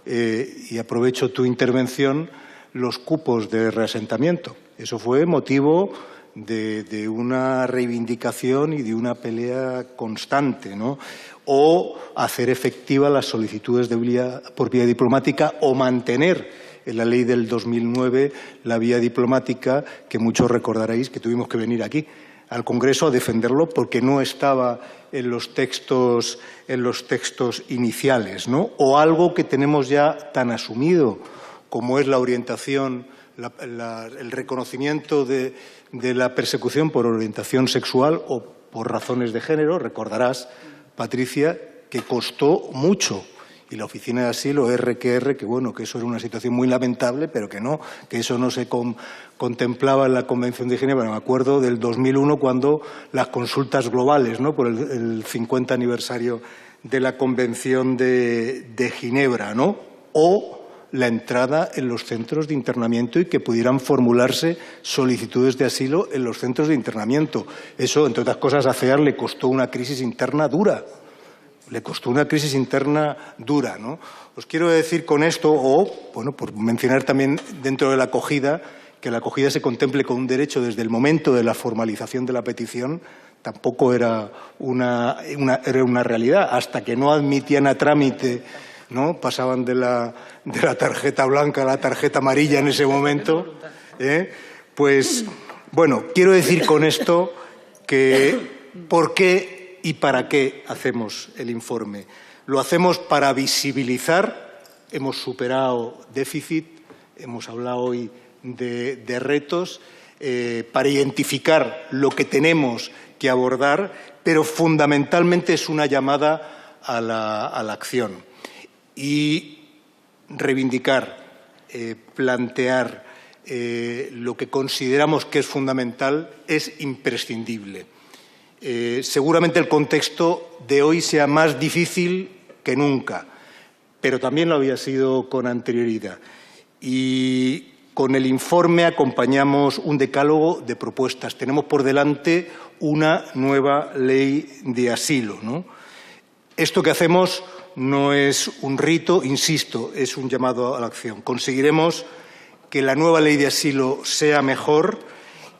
y aprovecho tu intervención, los cupos de reasentamiento. Eso fue motivo de una reivindicación y de una pelea constante, ¿no? O hacer efectiva las solicitudes por vía diplomática o mantener en la ley del 2009 la vía diplomática, que muchos recordaréis que tuvimos que venir aquí al Congreso a defenderlo porque no estaba en los textos iniciales, ¿no? O algo que tenemos ya tan asumido como es la orientación, el reconocimiento de la persecución por orientación sexual o por razones de género. Recordarás, Patricia, que costó mucho y la Oficina de Asilo, RQR, que bueno, que eso era una situación muy lamentable, pero que no, que eso no se contemplaba en la Convención de Ginebra. Me acuerdo del 2001 cuando las consultas globales, ¿no?, por el 50 aniversario de la Convención de Ginebra, ¿no?, o la entrada en los centros de internamiento y que pudieran formularse solicitudes de asilo en los centros de internamiento. Eso, entre otras cosas, a CEAR le costó una crisis interna dura. Le costó una crisis interna dura, ¿no? Os quiero decir con esto, bueno, por mencionar también dentro de la acogida, que la acogida se contemple con un derecho desde el momento de la formalización de la petición, tampoco era una realidad, hasta que no admitían a trámite, ¿no?, pasaban de la tarjeta blanca a la tarjeta amarilla en ese momento. Pues, bueno, quiero decir con esto que ¿por qué y para qué hacemos el informe? Lo hacemos para visibilizar, hemos superado déficit, hemos hablado hoy de retos, para identificar lo que tenemos que abordar, pero fundamentalmente es una llamada a la acción. Y reivindicar, plantear lo que consideramos que es fundamental es imprescindible. Seguramente el contexto de hoy sea más difícil que nunca, pero también lo había sido con anterioridad. Y con el informe acompañamos un decálogo de propuestas. Tenemos por delante una nueva ley de asilo, ¿no? Esto que hacemos no es un rito, insisto, es un llamado a la acción. Conseguiremos que la nueva ley de asilo sea mejor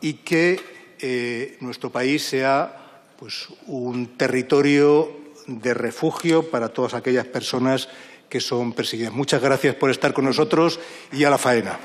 y que nuestro país sea, pues, un territorio de refugio para todas aquellas personas que son perseguidas. Muchas gracias por estar con nosotros y a la faena.